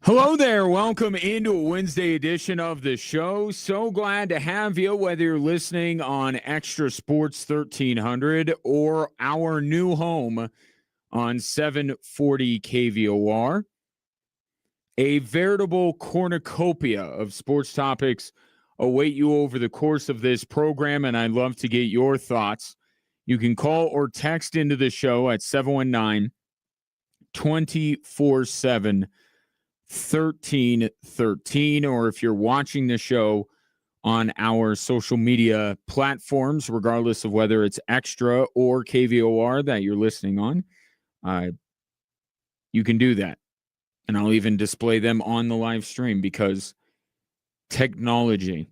Hello there. Welcome into a Wednesday edition of the show. So glad to have you, whether you're listening on Extra Sports 1300 or our new home on 740 KVOR. A veritable cornucopia of sports topics await you over the course of this program, and I'd love to get your thoughts. You can call or text into the show at 719 24/7 1313, or if you're watching the show on our social media platforms, regardless of whether it's Extra or KVOR that you're listening on, you can do that. And I'll even display them on the live stream because technology.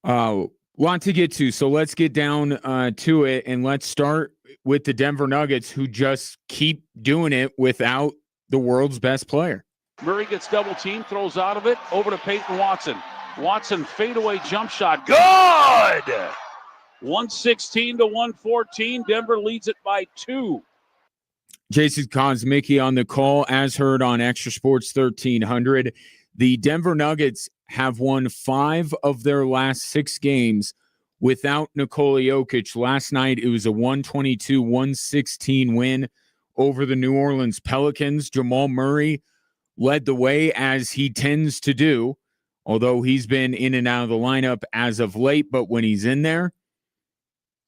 Lot to get to, so let's get down to it, and let's start with the Denver Nuggets, who just keep doing it without the world's best player. Murray gets double teamed, throws out of it, over to Peyton Watson. Watson fadeaway jump shot, good! 116-114, Denver leads it by 2. Jason Kosmicki on the call, as heard on Extra Sports 1300. The Denver Nuggets have won 5 of their last 6 games without Nikola Jokic. Last night, it was a 122-116 win over the New Orleans Pelicans. Jamal Murray led the way, as he tends to do, although he's been in and out of the lineup as of late. But when he's in there,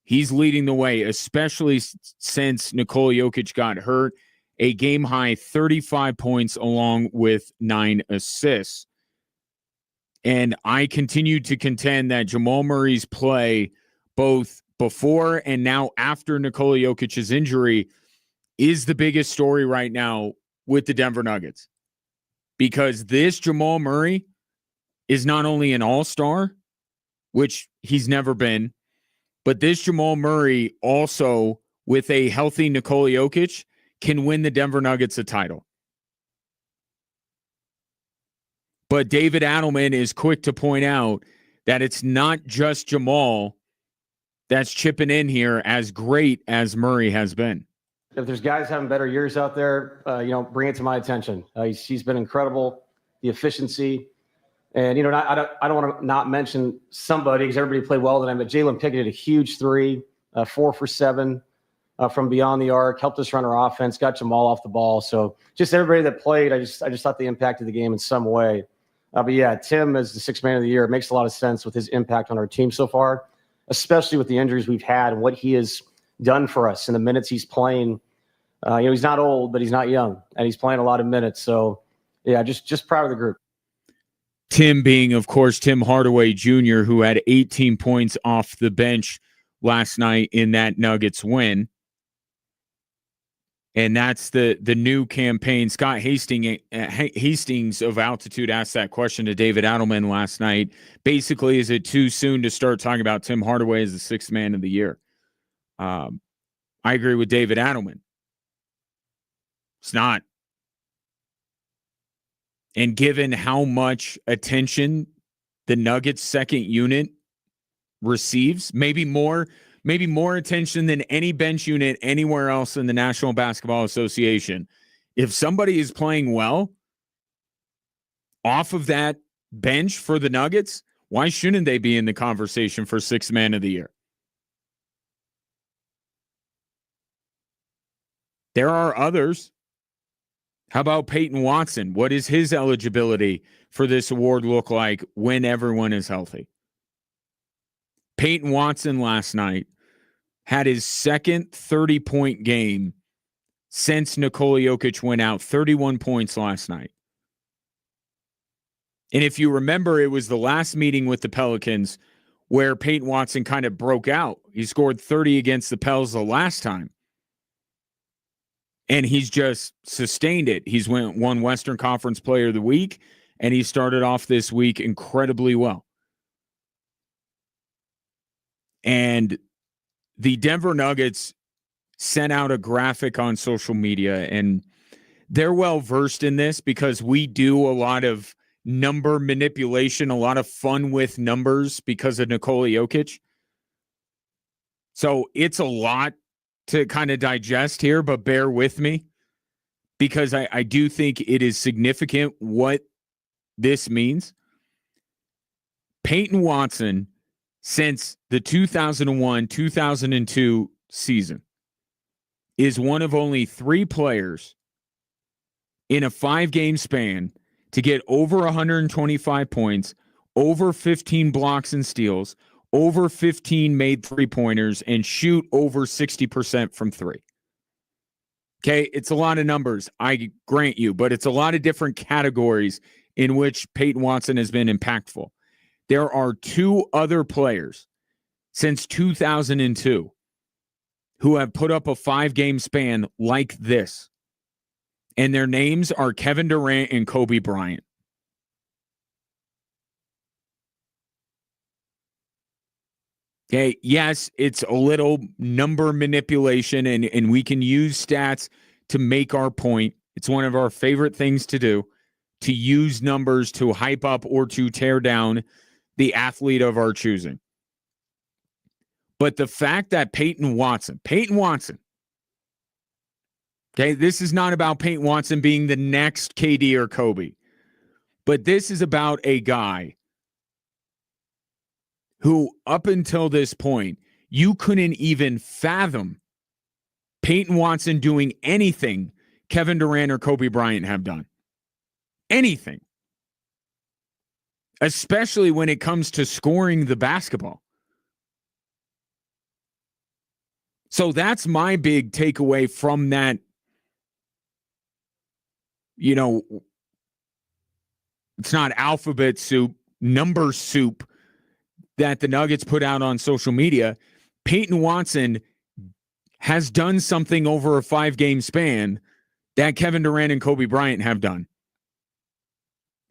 he's leading the way, especially since Nikola Jokic got hurt. A game-high 35 points along with 9 assists. And I continue to contend that Jamal Murray's play, both before and now after Nikola Jokic's injury, is the biggest story right now with the Denver Nuggets. Because this Jamal Murray is not only an all-star, which he's never been, but this Jamal Murray also, with a healthy Nikola Jokic, can win the Denver Nuggets a title. But David Adelman is quick to point out that it's not just Jamal that's chipping in here, as great as Murray has been. If there's guys having better years out there, bring it to my attention. He's been incredible, the efficiency. And, I don't want to not mention somebody because everybody played well tonight, but Jalen Pickett did a huge 3, 4 for 7 from beyond the arc, helped us run our offense, got Jamal off the ball. So just everybody that played, I just thought they impacted the game in some way. But yeah, Tim as the 6th man of the year, it makes a lot of sense with his impact on our team so far, especially with the injuries we've had and what he has done for us in the minutes he's playing. He's not old, but he's not young, and he's playing a lot of minutes. So, yeah, just proud of the group. Tim being, of course, Tim Hardaway Jr., who had 18 points off the bench last night in that Nuggets win. And that's the new campaign. Scott Hastings of Altitude asked that question to David Adelman last night. Basically, is it too soon to start talking about Tim Hardaway as the 6th man of the year? I agree with David Adelman. It's not. And given how much attention the Nuggets second unit receives, maybe more attention than any bench unit anywhere else in the National Basketball Association. If somebody is playing well off of that bench for the Nuggets, why shouldn't they be in the conversation for 6th man of the year? There are others. How about Peyton Watson? What does his eligibility for this award look like when everyone is healthy? Peyton Watson last night had his second 30-point game since Nikola Jokic went out, 31 points last night. And if you remember, it was the last meeting with the Pelicans where Peyton Watson kind of broke out. He scored 30 against the Pels the last time. And he's just sustained it. He's won Western Conference Player of the Week, and he started off this week incredibly well. And the Denver Nuggets sent out a graphic on social media, and they're well versed in this because we do a lot of number manipulation, a lot of fun with numbers because of Nikola Jokic. So it's a lot to kind of digest here, but bear with me. because I do think it is significant what this means. Peyton Watson, since the 2001-2002 season, is one of only 3 players in a 5-game span to get over 125 points, over 15 blocks and steals, over 15 made 3-pointers, and shoot over 60% from 3. Okay, it's a lot of numbers, I grant you, but it's a lot of different categories in which Peyton Watson has been impactful. There are 2 other players since 2002 who have put up a 5-game span like this. And their names are Kevin Durant and Kobe Bryant. Okay, yes, it's a little number manipulation, and we can use stats to make our point. It's one of our favorite things to do, to use numbers to hype up or to tear down the athlete of our choosing. But the fact that Peyton Watson, okay, this is not about Peyton Watson being the next KD or Kobe, but this is about a guy who, up until this point, you couldn't even fathom Peyton Watson doing anything Kevin Durant or Kobe Bryant have done. Anything. Especially when it comes to scoring the basketball. So that's my big takeaway from that, you know, it's not alphabet soup, number soup that the Nuggets put out on social media. Peyton Watson has done something over a 5-game span that Kevin Durant and Kobe Bryant have done.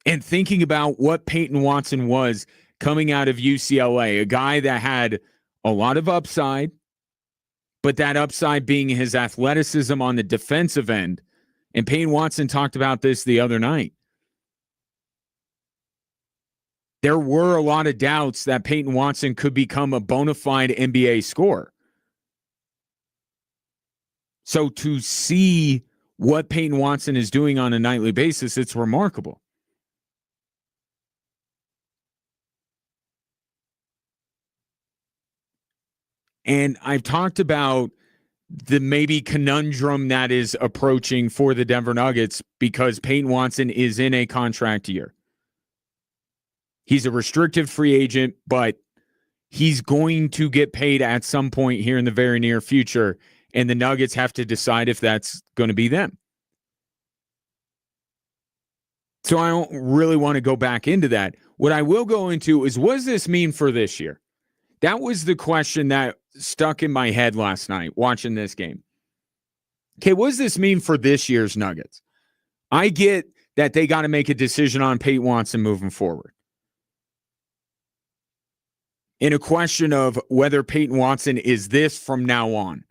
And thinking about what Peyton Watson was coming out of UCLA, a guy that had a lot of upside, but that upside being his athleticism on the defensive end. And Peyton Watson talked about this the other night. There were a lot of doubts that Peyton Watson could become a bona fide NBA scorer. So to see what Peyton Watson is doing on a nightly basis, it's remarkable. And I've talked about the maybe conundrum that is approaching for the Denver Nuggets because Peyton Watson is in a contract year. He's a restricted free agent, but he's going to get paid at some point here in the very near future, and the Nuggets have to decide if that's going to be them. So I don't really want to go back into that. What I will go into is, what does this mean for this year? That was the question that stuck in my head last night watching this game. Okay, what does this mean for this year's Nuggets? I get that they got to make a decision on Peyton Watson moving forward. In a question of whether Peyton Watson is this from now on.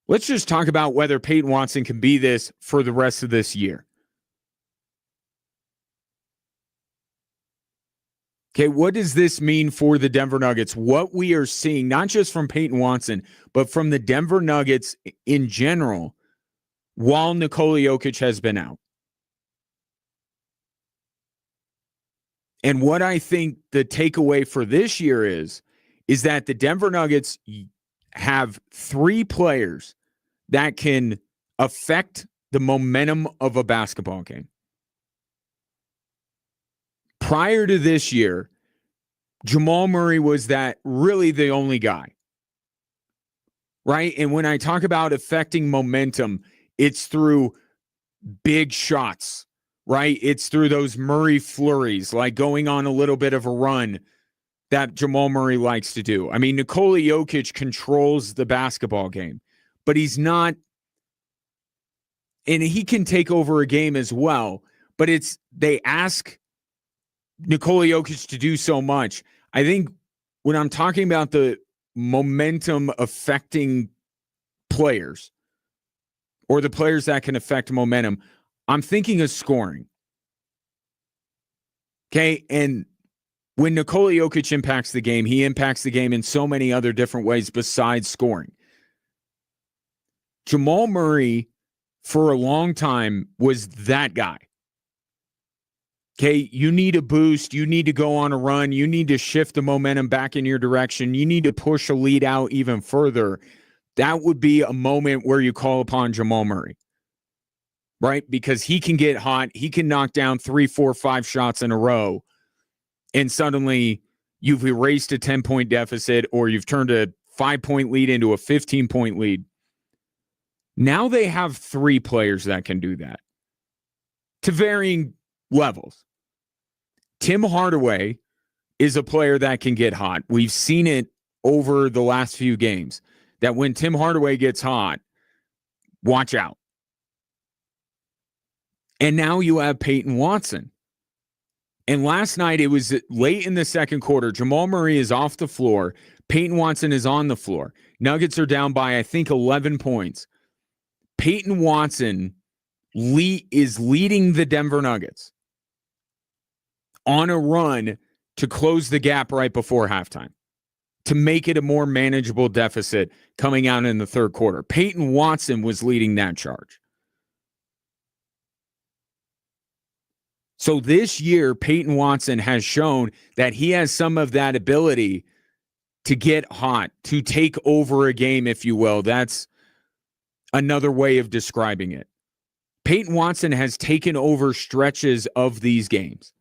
Let's just talk about whether Peyton Watson can be this for the rest of this year. Okay, what does this mean for the Denver Nuggets? What we are seeing, not just from Peyton Watson, but from the Denver Nuggets in general, while Nikola Jokic has been out. And what I think the takeaway for this year is that the Denver Nuggets have 3 players that can affect the momentum of a basketball game. Prior to this year, Jamal Murray was that really the only guy, right? And when I talk about affecting momentum, it's through big shots, right? It's through those Murray flurries, like going on a little bit of a run that Jamal Murray likes to do. I mean, Nikola Jokic controls the basketball game, but he's not, and he can take over a game as well, but they ask Nikola Jokic to do so much. I think when I'm talking about the momentum affecting players or the players that can affect momentum, I'm thinking of scoring. Okay, and when Nikola Jokic impacts the game, he impacts the game in so many other different ways besides scoring. Jamal Murray, for a long time was that guy. Okay, you need a boost. You need to go on a run. You need to shift the momentum back in your direction. You need to push a lead out even further. That would be a moment where you call upon Jamal Murray, right? Because he can get hot. He can knock down 3, 4, 5 shots in a row. And suddenly you've erased a 10-point deficit, or you've turned a 5-point lead into a 15-point lead. Now they have 3 players that can do that to varying levels. Tim Hardaway is a player that can get hot. We've seen it over the last few games, that when Tim Hardaway gets hot, watch out. And now you have Peyton Watson. And last night, it was late in the second quarter. Jamal Murray is off the floor. Peyton Watson is on the floor. Nuggets are down by, I think, 11 points. Peyton Watson is leading the Denver Nuggets on a run to close the gap right before halftime, to make it a more manageable deficit coming out in the third quarter. Peyton Watson was leading that charge. So this year, Peyton Watson has shown that he has some of that ability to get hot, to take over a game, if you will. That's another way of describing it. Peyton Watson has taken over stretches of these games.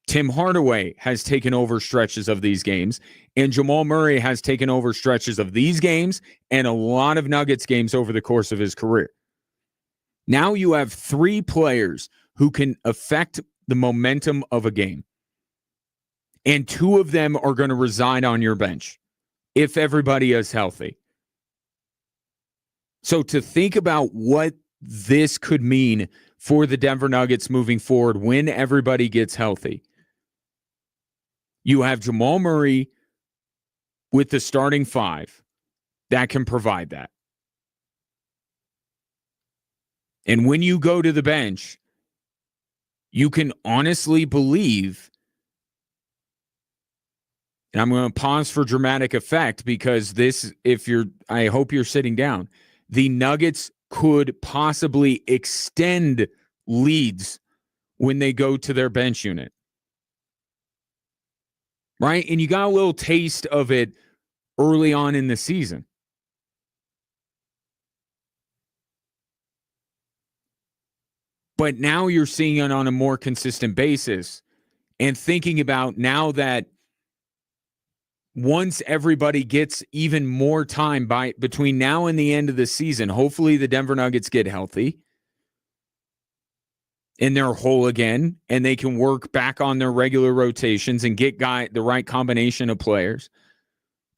Tim Hardaway has taken over stretches of these games, and Jamal Murray has taken over stretches of these games and a lot of Nuggets games over the course of his career. Now you have 3 players who can affect the momentum of a game, and 2 of them are going to reside on your bench if everybody is healthy. So to think about what this could mean for the Denver Nuggets moving forward when everybody gets healthy, you have Jamal Murray with the starting 5 that can provide that. And when you go to the bench, you can honestly believe, and I'm going to pause for dramatic effect because this, I hope you're sitting down, the Nuggets could possibly extend leads when they go to their bench unit. Right? And you got a little taste of it early on in the season. But now you're seeing it on a more consistent basis, and thinking about now that once everybody gets even more time between now and the end of the season, hopefully the Denver Nuggets get healthy and they're whole again, and they can work back on their regular rotations and get the right combination of players.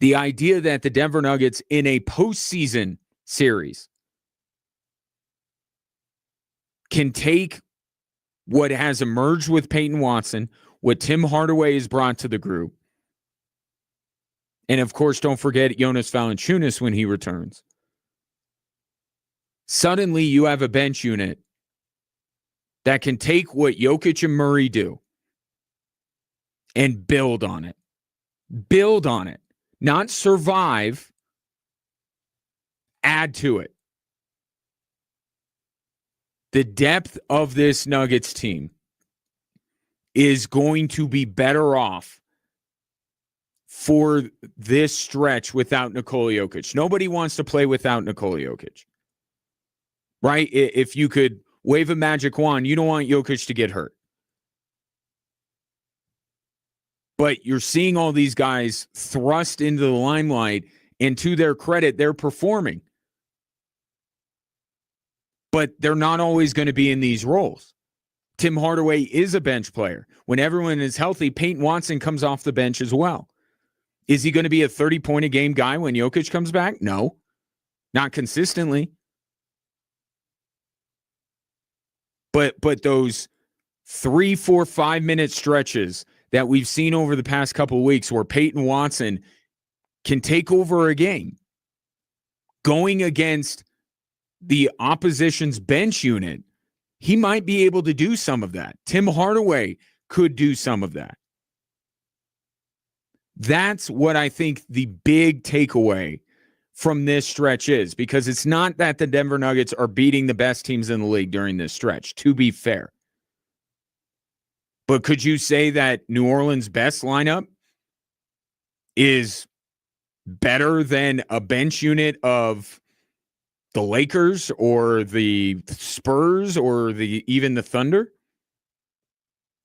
The idea that the Denver Nuggets in a postseason series can take what has emerged with Peyton Watson, what Tim Hardaway has brought to the group, and of course, don't forget Jonas Valanciunas when he returns. Suddenly, you have a bench unit that can take what Jokic and Murray do and build on it. Build on it. Not survive, add to it. The depth of this Nuggets team is going to be better off for this stretch without Nikola Jokic. Nobody wants to play without Nikola Jokic. Right? If you could wave a magic wand, you don't want Jokic to get hurt. But you're seeing all these guys thrust into the limelight, and to their credit, they're performing. But they're not always going to be in these roles. Tim Hardaway is a bench player. When everyone is healthy, Peyton Watson comes off the bench as well. Is he going to be a 30-point-a-game guy when Jokic comes back? No. Not consistently. But those 3, 4, 5-minute stretches that we've seen over the past couple of weeks where Peyton Watson can take over a game going against the opposition's bench unit, he might be able to do some of that. Tim Hardaway could do some of that. That's what I think the big takeaway from this stretch is, because it's not that the Denver Nuggets are beating the best teams in the league during this stretch, to be fair. But could you say that New Orleans' best lineup is better than a bench unit of the Lakers or the Spurs or even the Thunder?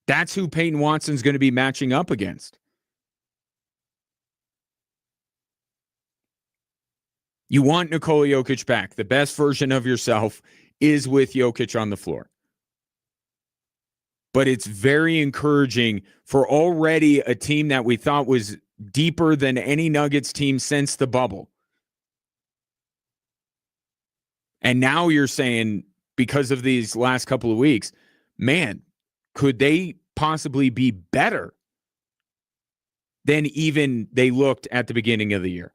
That's who Peyton Watson's going to be matching up against. You want Nikola Jokic back. The best version of yourself is with Jokic on the floor. But it's very encouraging for already a team that we thought was deeper than any Nuggets team since the bubble. And now you're saying, because of these last couple of weeks, man, could they possibly be better than even they looked at the beginning of the year?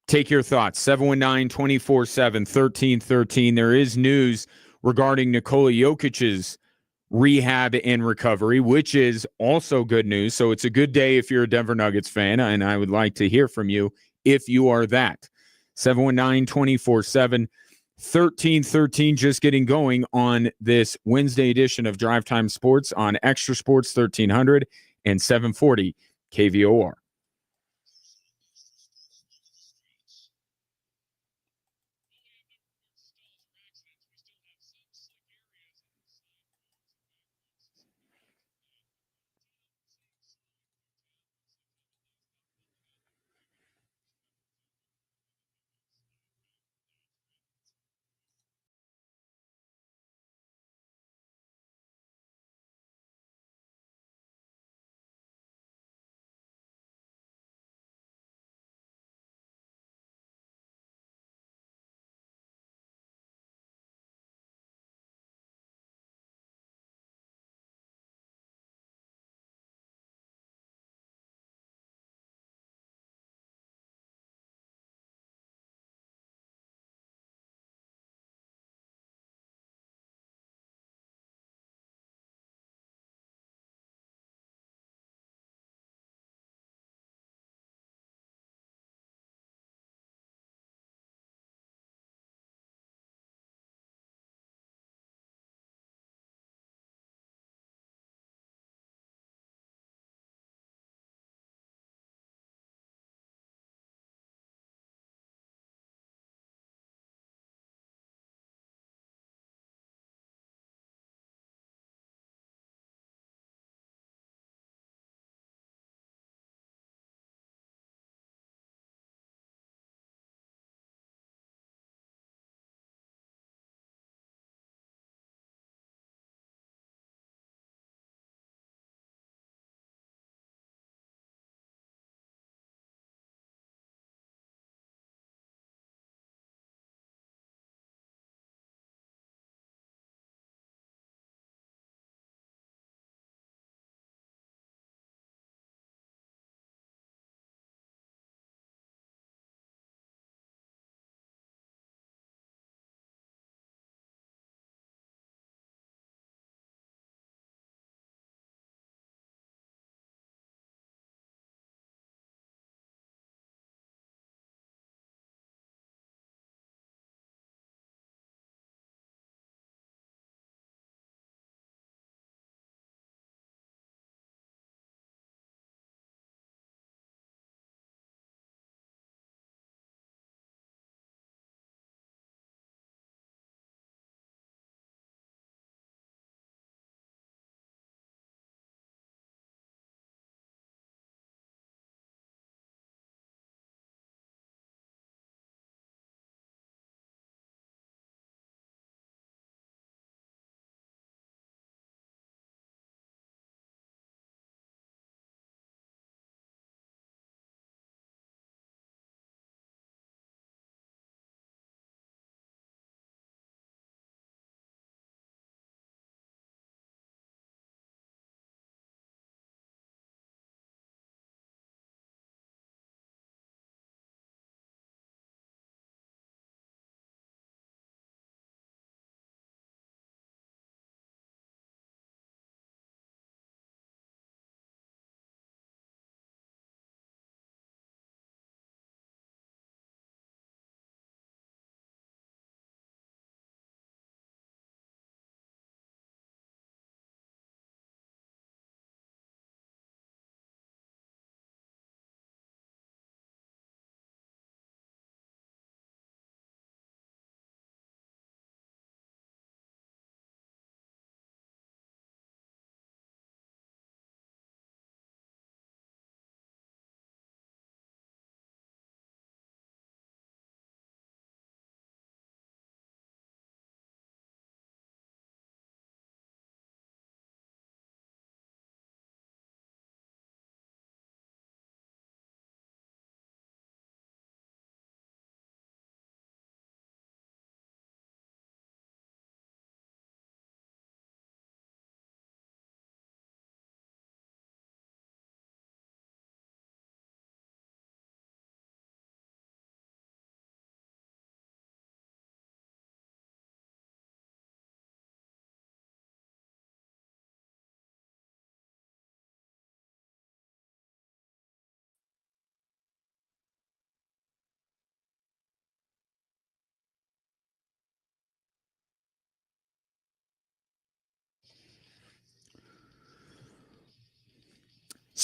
Take your thoughts. 719-247-1313. There is news regarding Nikola Jokic's rehab and recovery, which is also good news. So it's a good day if you're a Denver Nuggets fan, and I would like to hear from you if you are that. 719-247-1313, just getting going on this Wednesday edition of Drive Time Sports on Extra Sports 1300 and 740 KVOR.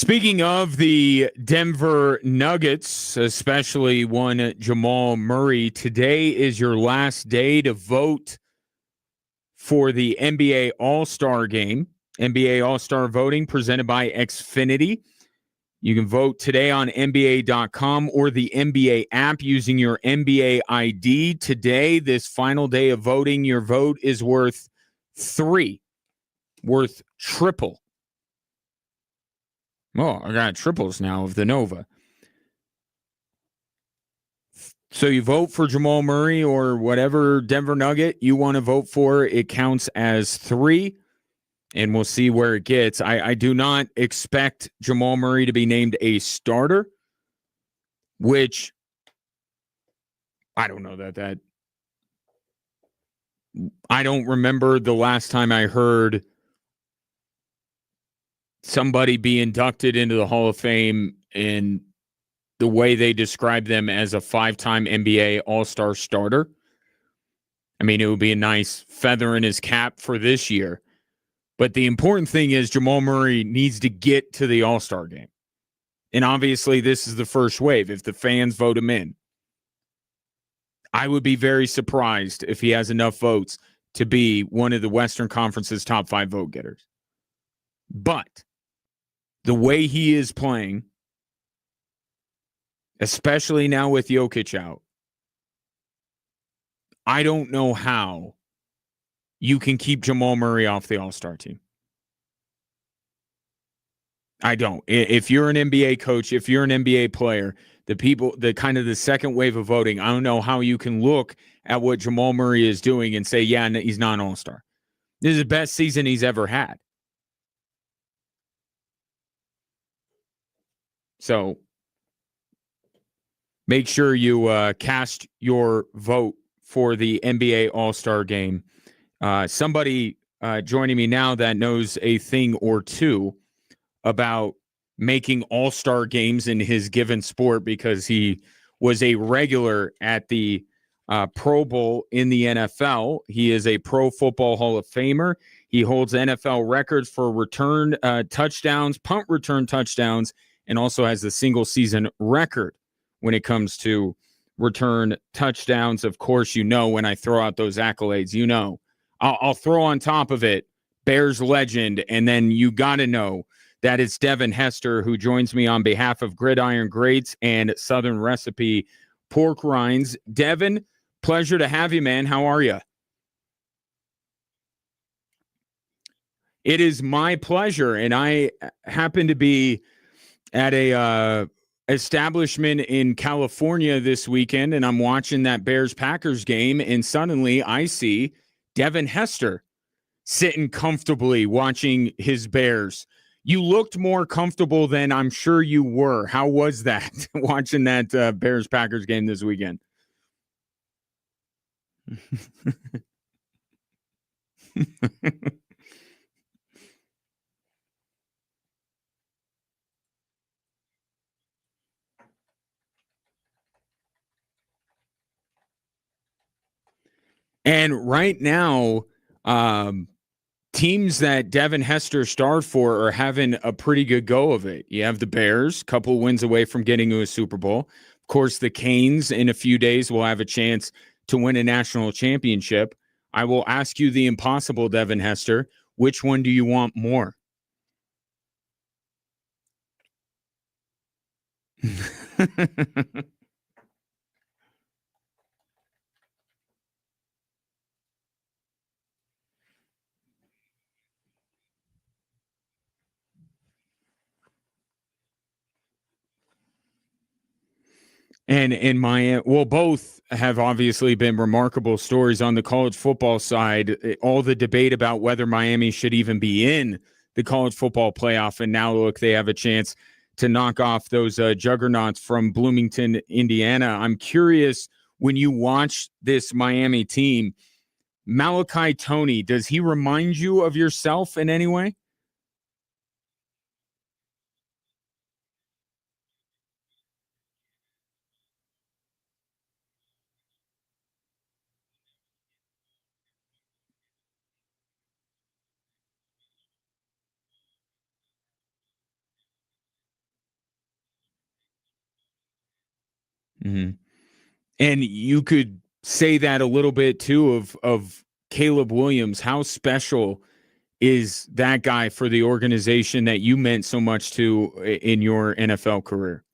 Speaking of the Denver Nuggets, especially one Jamal Murray, today is your last day to vote for the NBA All-Star Game. NBA All-Star voting presented by Xfinity. You can vote today on NBA.com or the NBA app using your NBA ID. Today, this final day of voting, your vote is worth triple. Oh, I got triples now of the Nova. So you vote for Jamal Murray or whatever Denver Nugget you want to vote for. It counts as 3, and we'll see where it gets. I do not expect Jamal Murray to be named a starter, which I don't know that I don't remember the last time I heard somebody be inducted into the Hall of Fame in the way they describe them as a 5-time NBA All-Star starter. I mean, it would be a nice feather in his cap for this year. But the important thing is Jamal Murray needs to get to the All-Star game. And obviously, this is the first wave if the fans vote him in. I would be very surprised if he has enough votes to be one of the Western Conference's top 5 vote getters. But the way he is playing, especially now with Jokic out, I don't know how you can keep Jamal Murray off the All-Star team. I don't. If you're an NBA coach, if you're an NBA player, the kind of the second wave of voting, I don't know how you can look at what Jamal Murray is doing and say, yeah, he's not an All-Star. This is the best season he's ever had. So make sure you cast your vote for the NBA All-Star game. Somebody joining me now that knows a thing or two about making all-star games in his given sport because he was a regular at the Pro Bowl in the NFL. He is a Pro Football Hall of Famer. He holds NFL records for return touchdowns, punt return touchdowns, and also has the single-season record when it comes to return touchdowns. Of course, you know when I throw out those accolades, you know. I'll throw on top of it Bears legend, and then you got to know that it's Devin Hester, who joins me on behalf of Gridiron Greats and Southern Recipe Pork Rinds. Devin, pleasure to have you, man. How are you? It is my pleasure, and I happen to be at a establishment in California this weekend, and I'm watching that Bears-Packers game, and suddenly I see Devin Hester sitting comfortably watching his Bears. You looked more comfortable than I'm sure you were. How was that, watching that Bears-Packers game this weekend? And right now, teams that Devin Hester starred for are having a pretty good go of it. You have the Bears, couple wins away from getting to a Super Bowl. Of course, the Canes in a few days will have a chance to win a national championship. I will ask you the impossible, Devin Hester. Which one do you want more? And in Miami, well, both have obviously been remarkable stories on the college football side. All the debate about whether Miami should even be in the college football playoff. And now, look, they have a chance to knock off those juggernauts from Bloomington, Indiana. I'm curious, when you watch this Miami team, Malachi Toney, does he remind you of yourself in any way? Mm-hmm. And you could say that a little bit too of Caleb Williams. How special is that guy for the organization that you meant so much to in your NFL career?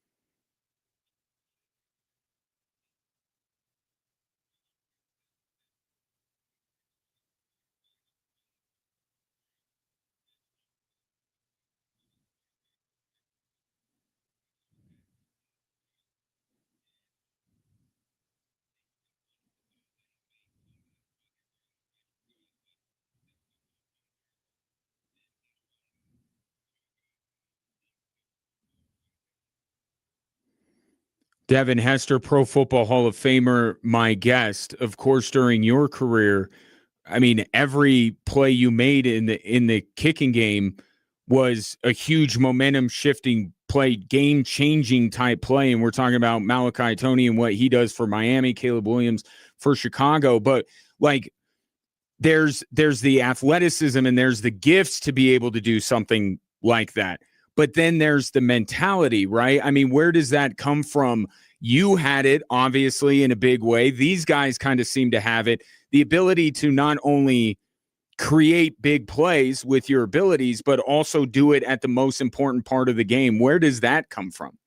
Devin Hester, Pro Football Hall of Famer, my guest. Of course, during your career, I mean, every play you made in the kicking game was a huge momentum shifting play, game changing type play. And we're talking about Malachi Tony and what he does for Miami, Caleb Williams for Chicago. But like, there's the athleticism and there's the gifts to be able to do something like that. But then there's the mentality, right? I mean, where does that come from? You had it obviously in a big way. These guys kind of seem to have it, the ability to not only create big plays with your abilities, but also do it at the most important part of the game. Where does that come from?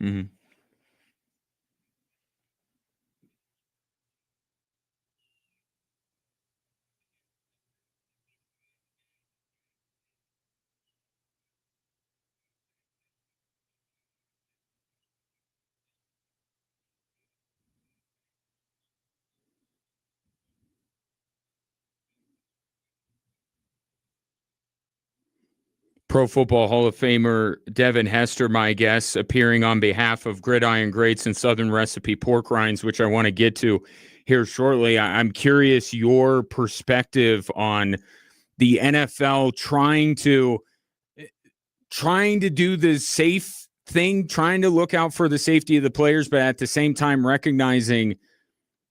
Mm-hmm. Pro Football Hall of Famer Devin Hester, my guest, appearing on behalf of Gridiron Greats and Southern Recipe Pork Rinds, which I want to get to here shortly. I'm curious your perspective on the NFL trying to do the safe thing, trying to look out for the safety of the players, but at the same time recognizing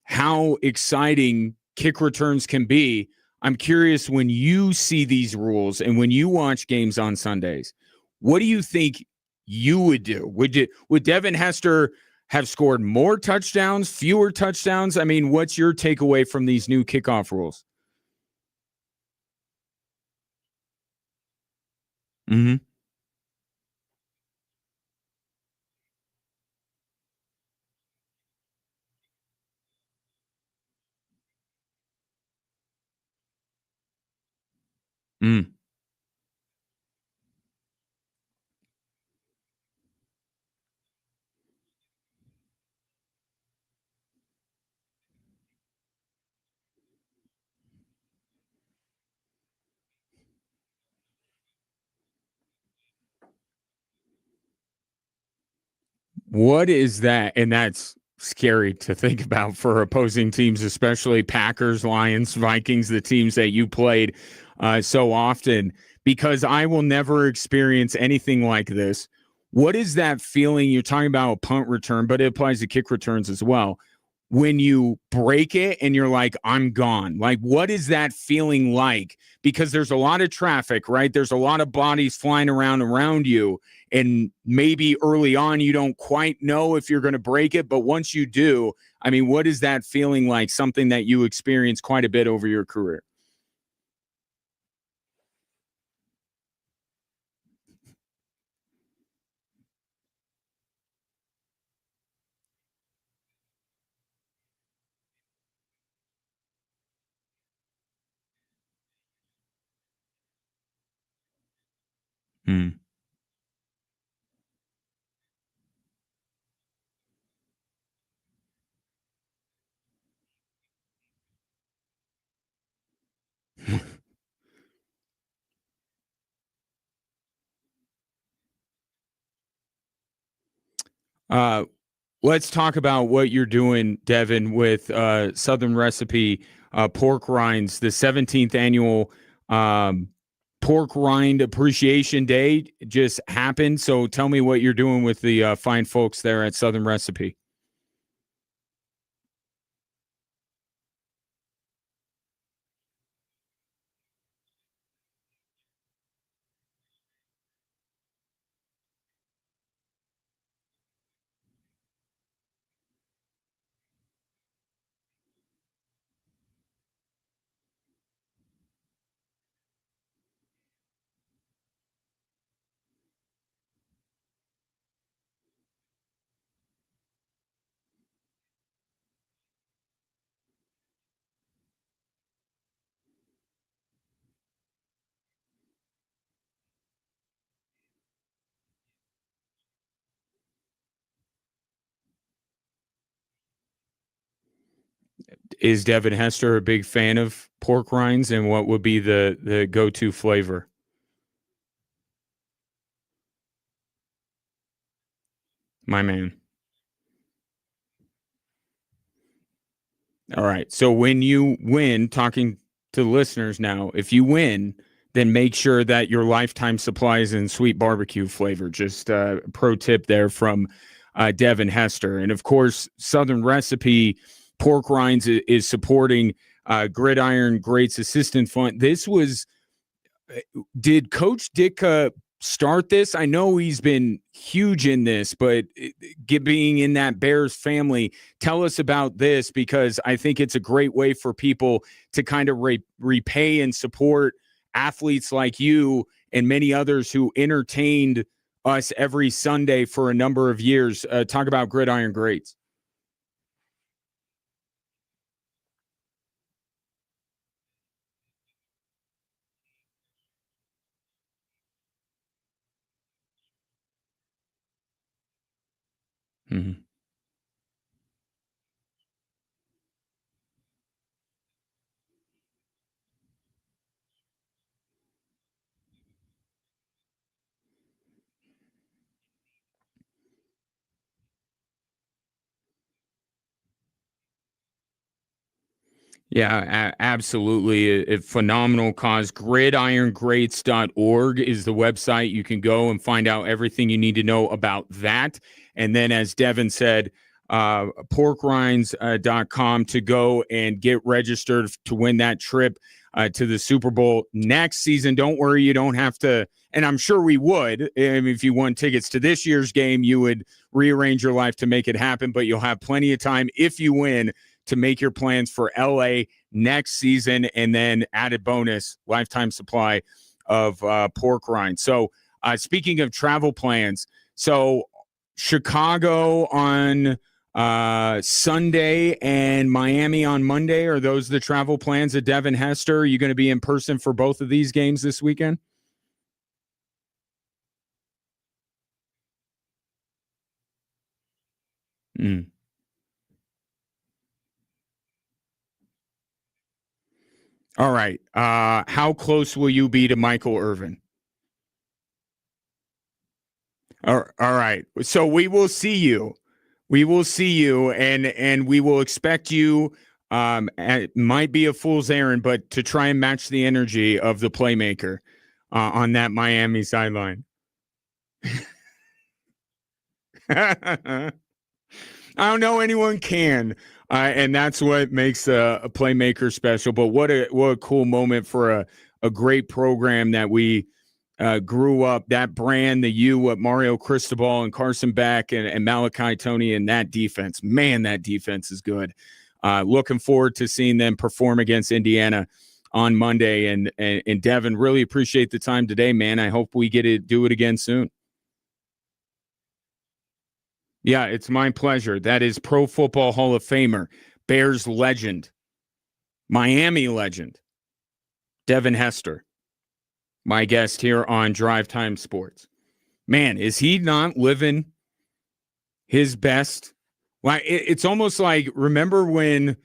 how exciting kick returns can be. I'm curious, when you see these rules and when you watch games on Sundays, what do you think you would do? Would Devin Hester have scored more touchdowns, fewer touchdowns? I mean, what's your takeaway from these new kickoff rules? Mm-hmm. Mm. What is that? And that's scary to think about for opposing teams, especially Packers, Lions, Vikings, the teams that you played so often, because I will never experience anything like this. What is that feeling? You're talking about a punt return, but it applies to kick returns as well. When you break it and you're like, I'm gone. Like, what is that feeling like? Because there's a lot of traffic, right? There's a lot of bodies flying around you. And maybe early on, you don't quite know if you're going to break it. But once you do, I mean, what is that feeling like? Something that you experience quite a bit over your career? Hmm. Uh, let's talk about what you're doing, Devin, with Southern Recipe Pork Rinds, the 17th annual um, Pork Rind Appreciation Day just happened. So tell me what you're doing with the fine folks there at Southern Recipe. Is Devin Hester a big fan of pork rinds, and what would be the go-to flavor? My man. All right. So when you win, talking to listeners now, if you win, then make sure that your lifetime supply is in sweet barbecue flavor. Just a pro tip there from Devin Hester. And of course, Southern Recipe Pork Rinds is supporting Gridiron Greats Assistant Fund. Did Coach Ditka start this? I know he's been huge in this, but being in that Bears family, tell us about this, because I think it's a great way for people to kind of repay and support athletes like you and many others who entertained us every Sunday for a number of years. Talk about Gridiron Greats. Mm-hmm. Yeah, absolutely. A phenomenal cause. Gridirongreats.org is the website. You can go and find out everything you need to know about that. And then, as Devin said, porkrinds.com to go and get registered to win that trip to the Super Bowl next season. Don't worry, you don't have to. And I'm sure we would. If you won tickets to this year's game, you would rearrange your life to make it happen. But you'll have plenty of time if you win to make your plans for LA next season, and then added bonus, lifetime supply of pork rinds. So speaking of travel plans, so Chicago on Sunday and Miami on Monday, are those the travel plans of Devin Hester? Are you going to be in person for both of these games this weekend? Mm. All right. How close will you be to Michael Irvin? All right. So we will see you. We will see you, and we will expect you. It might be a fool's errand, but to try and match the energy of the playmaker on that Miami sideline. I don't know anyone can, and that's what makes a playmaker special. But what a cool moment for a great program that we grew up, that brand, the U of Mario Cristobal and Carson Beck and Malachi Tony, and that defense. Man, that defense is good. Looking forward to seeing them perform against Indiana on Monday. And Devin, really appreciate the time today, man. I hope we get to do it again soon. Yeah, it's my pleasure. That is Pro Football Hall of Famer, Bears legend, Miami legend, Devin Hester, my guest here on Drive Time Sports. Man, is he not living his best? Well, it's almost like, remember when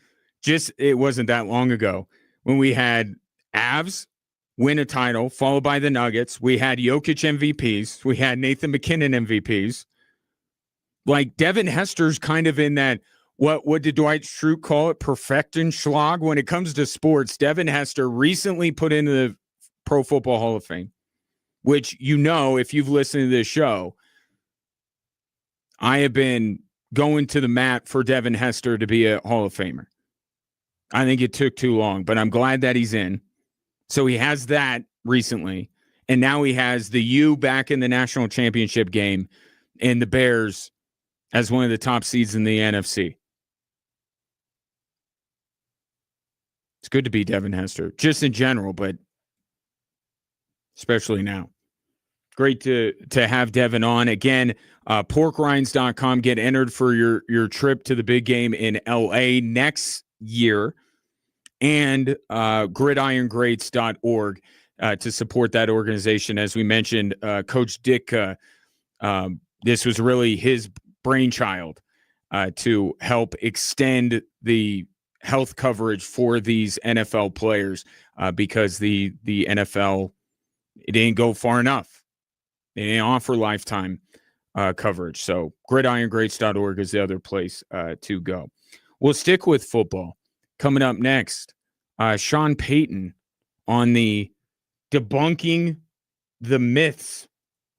it wasn't that long ago when we had Avs win a title, followed by the Nuggets. We had Jokic MVPs. We had Nathan McKinnon MVPs. Like, Devin Hester's kind of in that, what did Dwight Schrute call it? Perfectenschlag. When it comes to sports, Devin Hester recently put into the Pro Football Hall of Fame, which, if you've listened to this show, I have been going to the mat for Devin Hester to be a Hall of Famer. I think it took too long, but I'm glad that he's in. So he has that recently, and now he has the U back in the national championship game and the Bears as one of the top seeds in the NFC. It's good to be Devin Hester, just in general, but especially now. Great to have Devin on. Again, porkrinds.com. Get entered for your trip to the big game in LA next year. And gridirongreats.org to support that organization. As we mentioned, Coach Dick, this was really his brainchild to help extend the health coverage for these NFL players because the NFL, it didn't go far enough. They didn't offer lifetime coverage. So gridirongreats.org is the other place to go. We'll stick with football. Coming up next, Sean Payton on the debunking the myths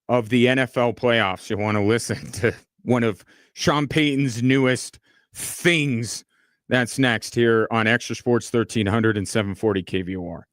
of the NFL playoffs. You want to listen to one of Sean Payton's newest things. That's next here on Extra Sports 1300 and 740 KVOR.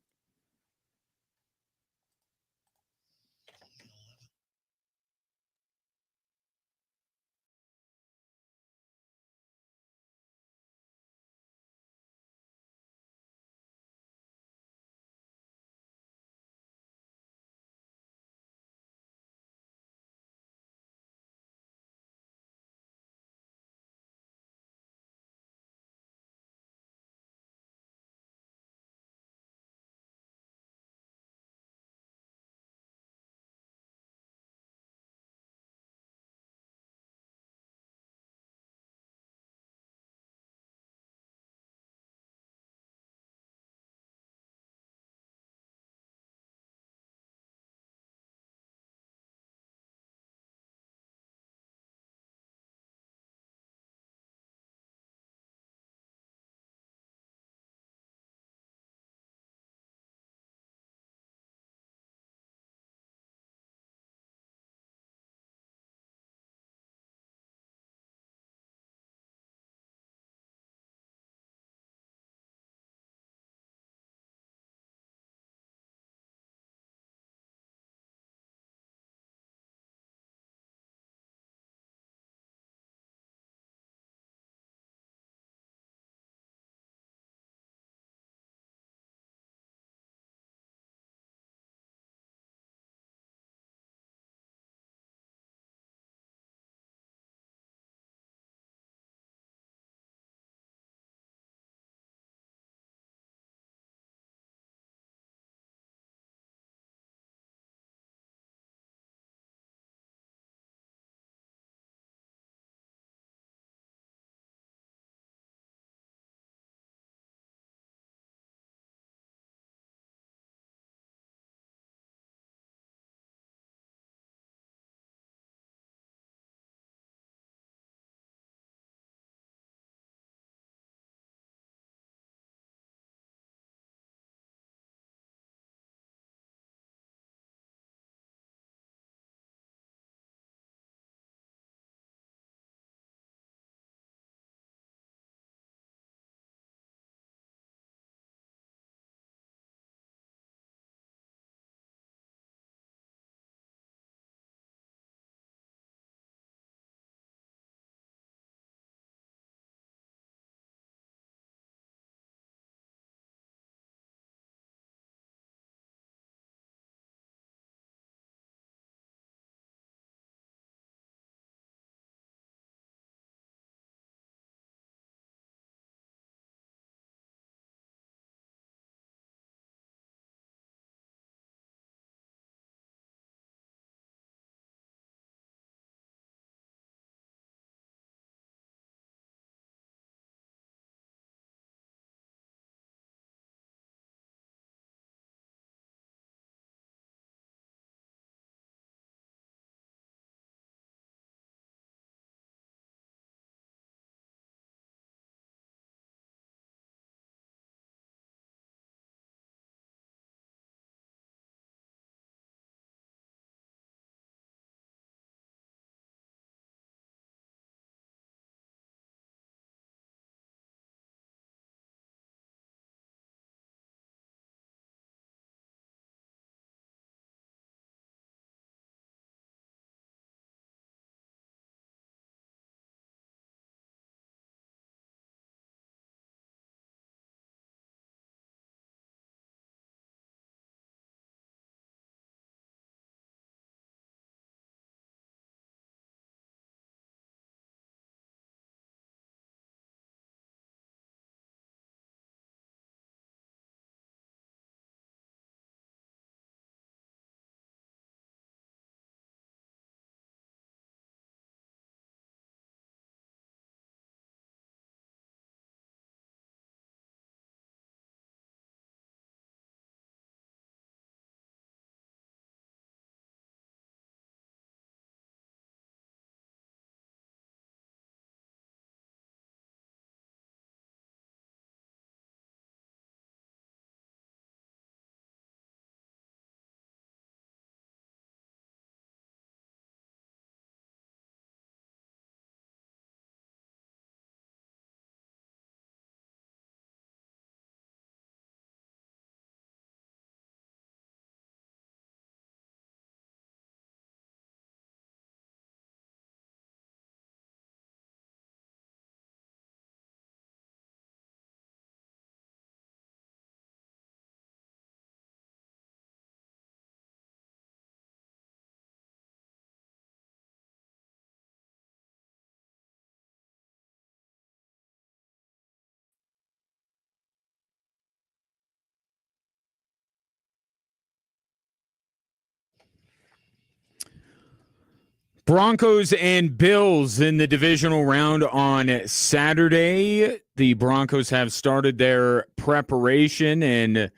Broncos and Bills in the divisional round on Saturday. The Broncos have started their preparation, and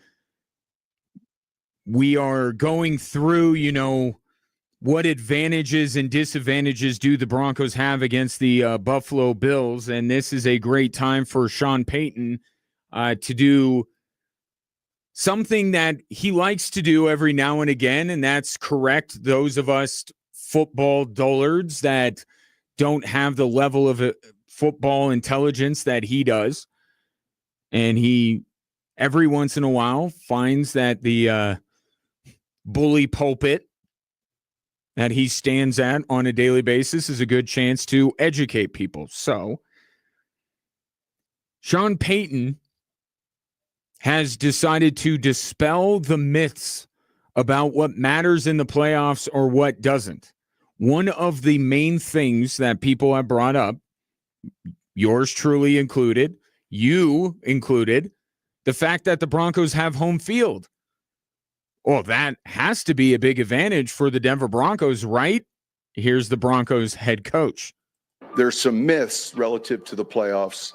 we are going through, what advantages and disadvantages do the Broncos have against the Buffalo Bills. And this is a great time for Sean Payton to do something that he likes to do every now and again, and that's correct those of us football dullards that don't have the level of football intelligence that he does. And he, every once in a while, finds that the bully pulpit that he stands at on a daily basis is a good chance to educate people. So, Sean Payton has decided to dispel the myths about what matters in the playoffs or what doesn't. One of the main things that people have brought up, yours truly included, you included, the fact that the Broncos have home field. Well, that has to be a big advantage for the Denver Broncos, right? Here's the Broncos head coach. There's some myths relative to the playoffs.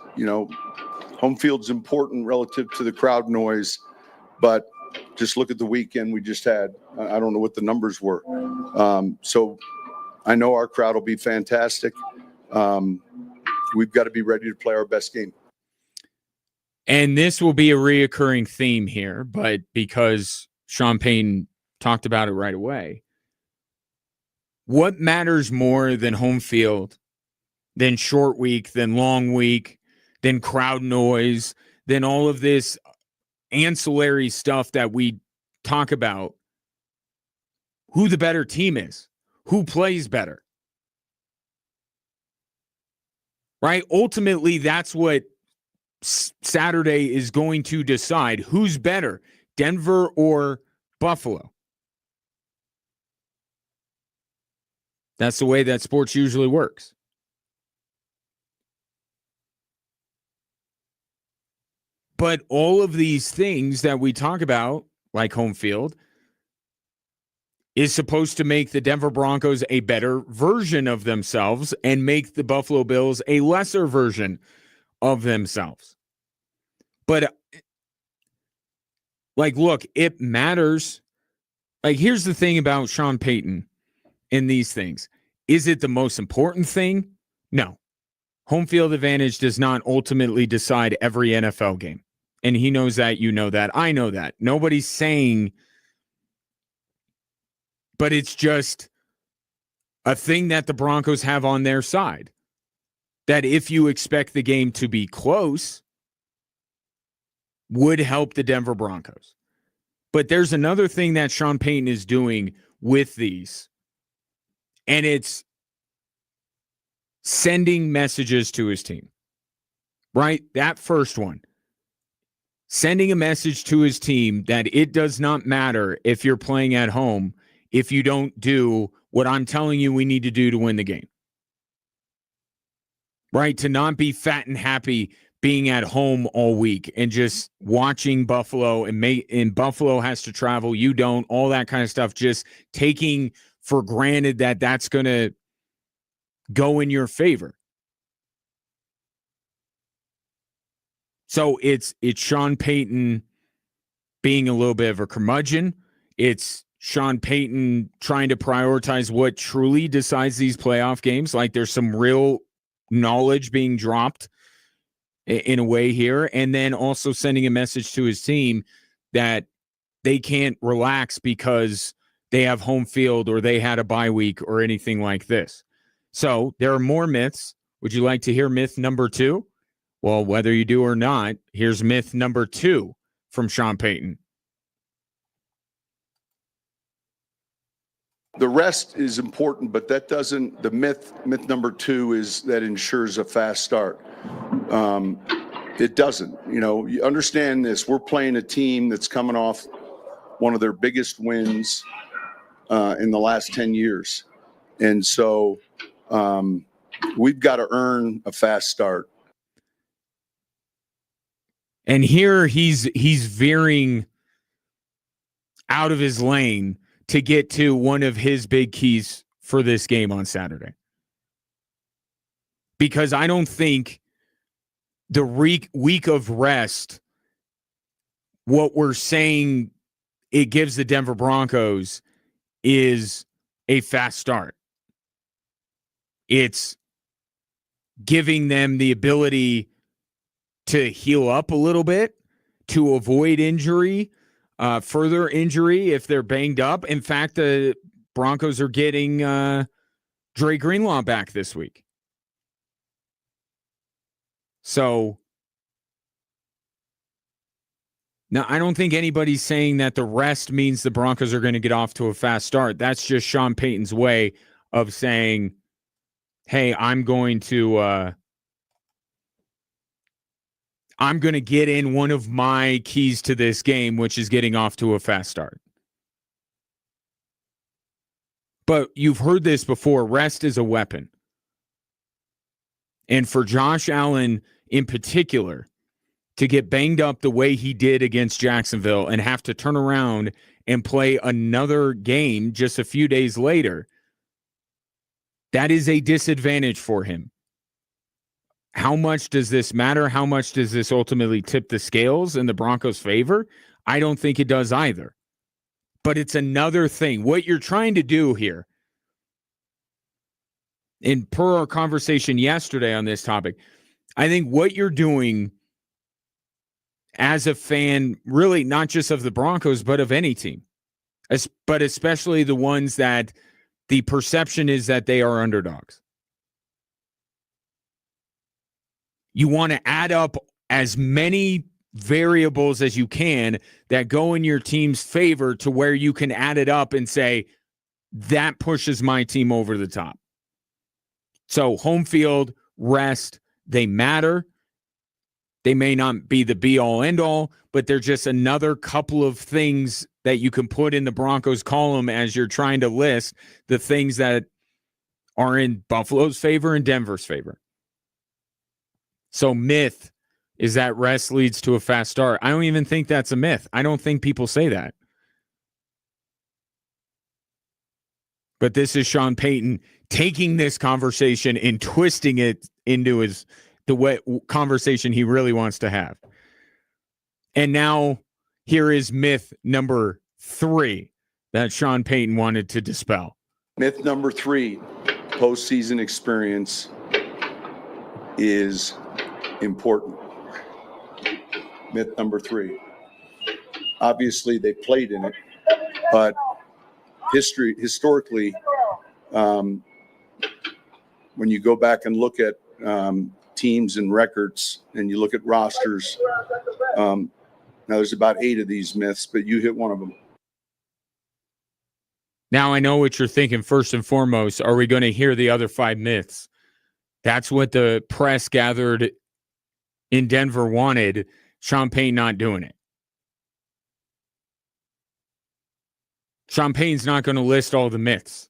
Home field's important relative to the crowd noise, but just look at the weekend we just had. I don't know what the numbers were. So I know our crowd will be fantastic. We've got to be ready to play our best game. And this will be a reoccurring theme here, but because Sean Payton talked about it right away, what matters more than home field, than short week, than long week, than crowd noise, than all of this ancillary stuff that we talk about? Who the better team is, who plays better, right? Ultimately, that's what Saturday is going to decide. Who's better, Denver or Buffalo? That's the way that sports usually works. But all of these things that we talk about, like home field, is supposed to make the Denver Broncos a better version of themselves and make the Buffalo Bills a lesser version of themselves. But, look, it matters. Here's the thing about Sean Payton in these things. Is it the most important thing? No. Home field advantage does not ultimately decide every NFL game. And he knows that, you know that, I know that. Nobody's saying, but it's just a thing that the Broncos have on their side. That if you expect the game to be close, would help the Denver Broncos. But there's another thing that Sean Payton is doing with these, and it's sending messages to his team, right? That first one. Sending a message to his team that it does not matter if you're playing at home if you don't do what I'm telling you we need to do to win the game. Right? To not be fat and happy being at home all week and just watching Buffalo and Buffalo has to travel. You don't, all that kind of stuff. Just taking for granted that that's going to go in your favor. So it's Sean Payton being a little bit of a curmudgeon. It's Sean Payton trying to prioritize what truly decides these playoff games. There's some real knowledge being dropped in a way here. And then also sending a message to his team that they can't relax because they have home field or they had a bye week or anything like this. So there are more myths. Would you like to hear myth number 2? Well, whether you do or not, here's myth number 2 from Sean Payton. The rest is important, but that doesn't, the myth number 2 is that ensures a fast start. It doesn't. You understand this. We're playing a team that's coming off one of their biggest wins in the last 10 years. And so we've got to earn a fast start. And here he's veering out of his lane to get to one of his big keys for this game on Saturday. Because I don't think the week of rest, what we're saying it gives the Denver Broncos is a fast start. It's giving them the ability to heal up a little bit, to avoid injury, further injury if they're banged up. In fact, the Broncos are getting Dre Greenlaw back this week. So, now I don't think anybody's saying that the rest means the Broncos are going to get off to a fast start. That's just Sean Payton's way of saying, hey, I'm going to get in one of my keys to this game, which is getting off to a fast start. But you've heard this before. Rest is a weapon. And for Josh Allen in particular, to get banged up the way he did against Jacksonville and have to turn around and play another game just a few days later, that is a disadvantage for him. How much does this matter? How much does this ultimately tip the scales in the Broncos' favor? I don't think it does either. But it's another thing. What you're trying to do here, and per our conversation yesterday on this topic, I think what you're doing as a fan, really not just of the Broncos, but of any team, but especially the ones that the perception is that they are underdogs. You want to add up as many variables as you can that go in your team's favor to where you can add it up and say, that pushes my team over the top. So home field, rest, they matter. They may not be the be-all, end-all, but they're just another couple of things that you can put in the Broncos column as you're trying to list the things that are in Buffalo's favor and Denver's favor. So myth is that rest leads to a fast start. I don't even think that's a myth. I don't think people say that. But this is Sean Payton taking this conversation and twisting it into the way conversation he really wants to have. And now here is myth number 3 that Sean Payton wanted to dispel. Myth number 3, postseason experience is important. Myth number 3. Obviously, they played in it, but historically, when you go back and look at teams and records and you look at rosters, now there's about 8 of these myths, but you hit one of them. Now I know what you're thinking. First and foremost, are we going to hear the other 5 myths? That's what the press gathered in Denver wanted. Sean Payton not doing it. Sean Payton's not going to list all the myths.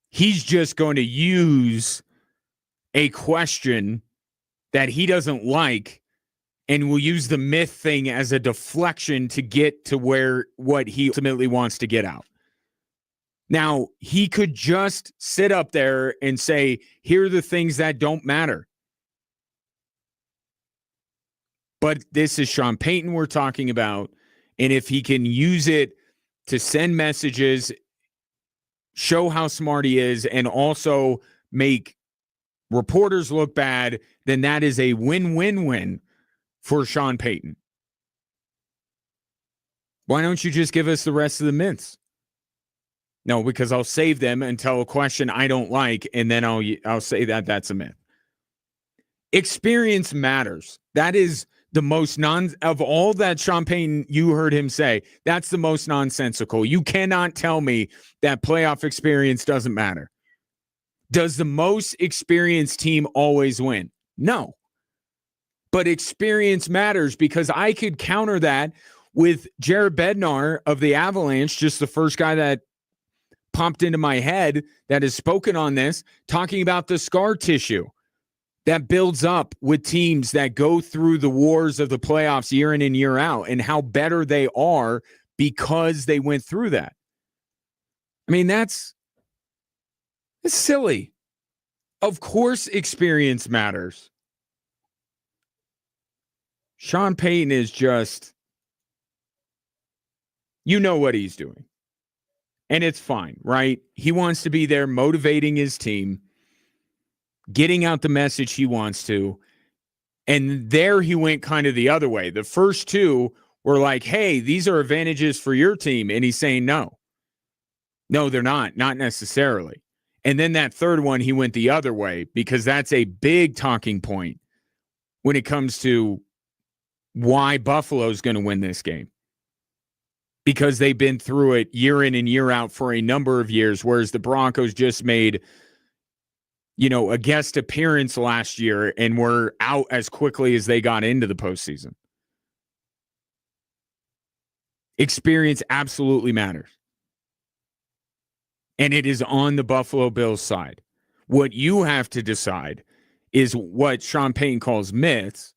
He's just going to use a question that he doesn't like and will use the myth thing as a deflection to get to what he ultimately wants to get out. Now, he could just sit up there and say, here are the things that don't matter. But this is Sean Payton we're talking about. And if he can use it to send messages, show how smart he is, and also make reporters look bad, then that is a win-win-win for Sean Payton. Why don't you just give us the rest of the myths? No, because I'll save them until a question I don't like, and then I'll say that that's a myth. Experience matters. That is the most of all that Sean Payton you heard him say, that's the most nonsensical. You cannot tell me that playoff experience doesn't matter. Does the most experienced team always win? No. But experience matters, because I could counter that with Jared Bednar of the Avalanche, just the first guy that popped into my head that has spoken on this, talking about the scar tissue that builds up with teams that go through the wars of the playoffs year in and year out, and how better they are because they went through that. I mean, that's It's silly. Of course, experience matters. Sean Payton is just, you know what he's doing. And it's fine, right? He wants to be there motivating his team, getting out the message he wants to. And there he went kind of the other way. The first two were like, hey, these are advantages for your team. And he's saying no. No, they're not necessarily. And then that third one, he went the other way because that's a big talking point when it comes to why Buffalo's going to win this game. Because they've been through it year in and year out for a number of years, whereas the Broncos just made, a guest appearance last year and were out as quickly as they got into the postseason. Experience absolutely matters. And it is on the Buffalo Bills side. What you have to decide is what Sean Payton calls myths.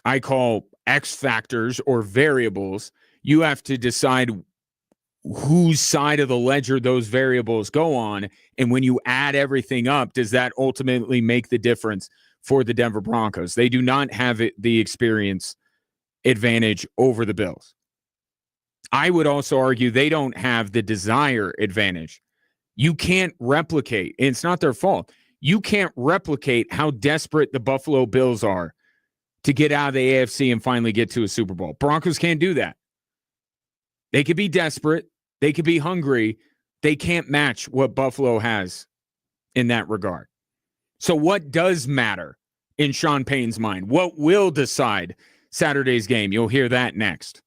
I call X factors or variables. You have to decide whose side of the ledger those variables go on. And when you add everything up, does that ultimately make the difference for the Denver Broncos? They do not have the experience advantage over the Bills. I would also argue they don't have the desire advantage. You can't replicate, and it's not their fault. You can't replicate how desperate the Buffalo Bills are to get out of the AFC and finally get to a Super Bowl. Broncos can't do that. They could be desperate. They could be hungry. They can't match what Buffalo has in that regard. So what does matter in Sean Payton's mind? What will decide Saturday's game? You'll hear that next.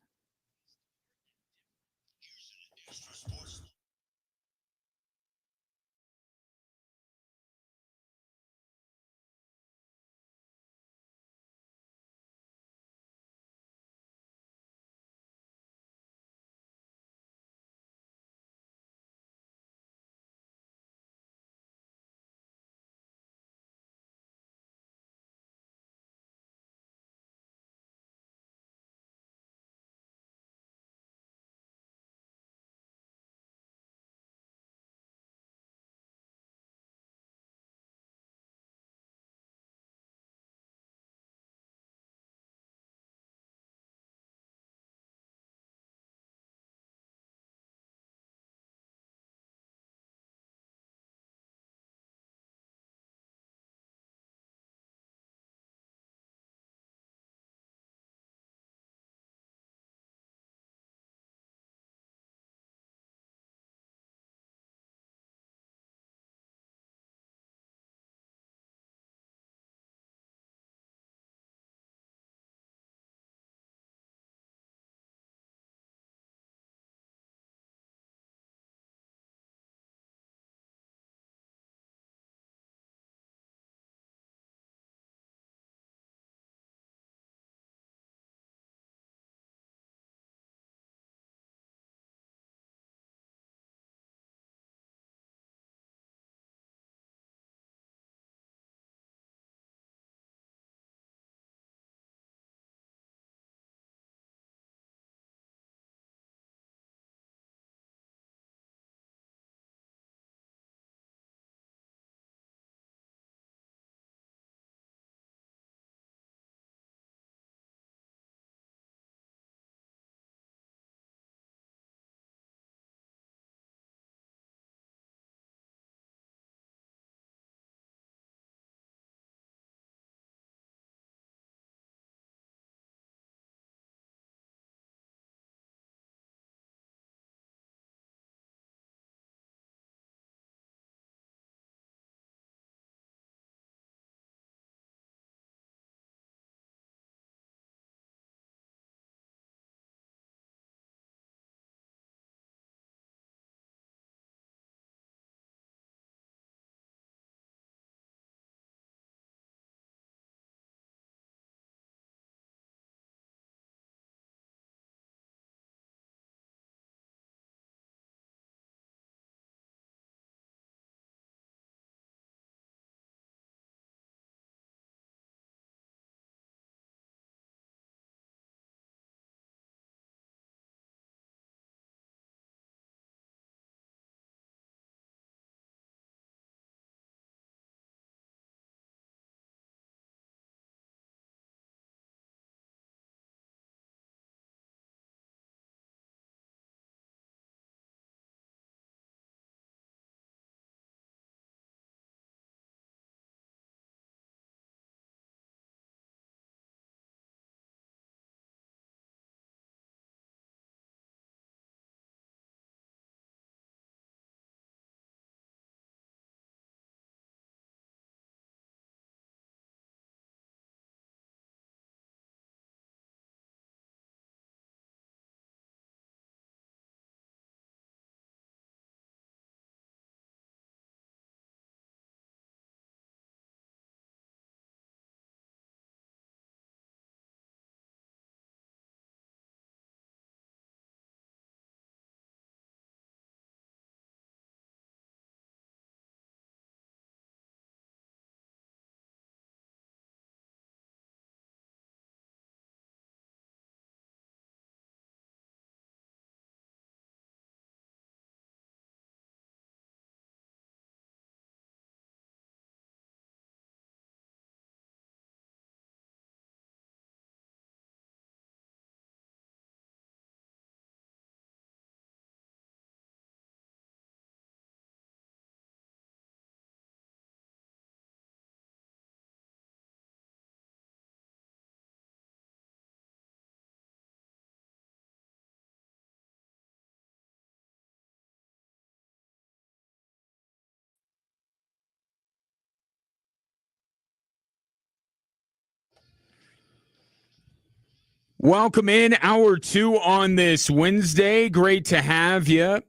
Welcome in hour 2 on this Wednesday. Great to have you. A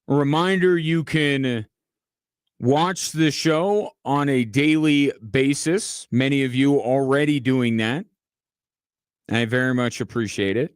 reminder, you can watch the show on a daily basis. Many of you already doing that. I very much appreciate it.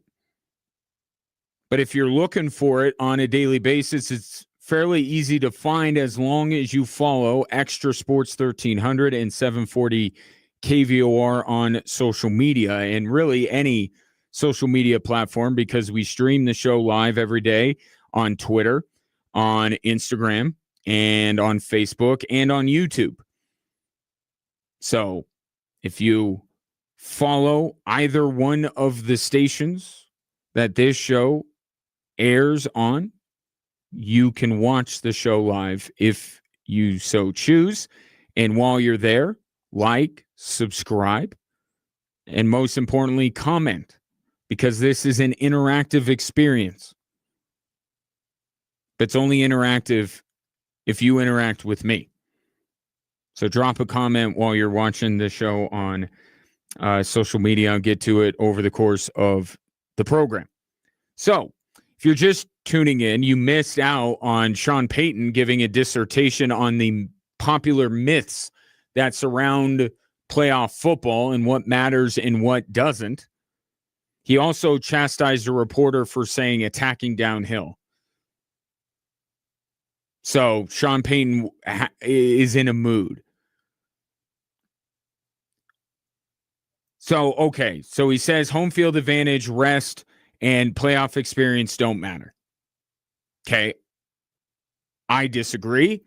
But if you're looking for it on a daily basis, it's fairly easy to find as long as you follow Extra Sports 1300 and 740 KVOR on social media, and really any social media platform, because we stream the show live every day on Twitter, on Instagram, and on Facebook, and on YouTube. So if you follow either one of the stations that this show airs on, you can watch the show live if you so choose. And while you're there, like, subscribe, and most importantly, comment, because this is an interactive experience. It's only interactive if you interact with me. So drop a comment while you're watching the show on social media. I'll get to it over the course of the program. So if you're just tuning in, you missed out on Sean Payton giving a dissertation on the popular myths that surround playoff football and what matters and what doesn't. He also chastised a reporter for saying attacking downhill. So Sean Payton is in a mood. So, okay. So he says home field advantage, rest, and playoff experience don't matter. Okay. I disagree.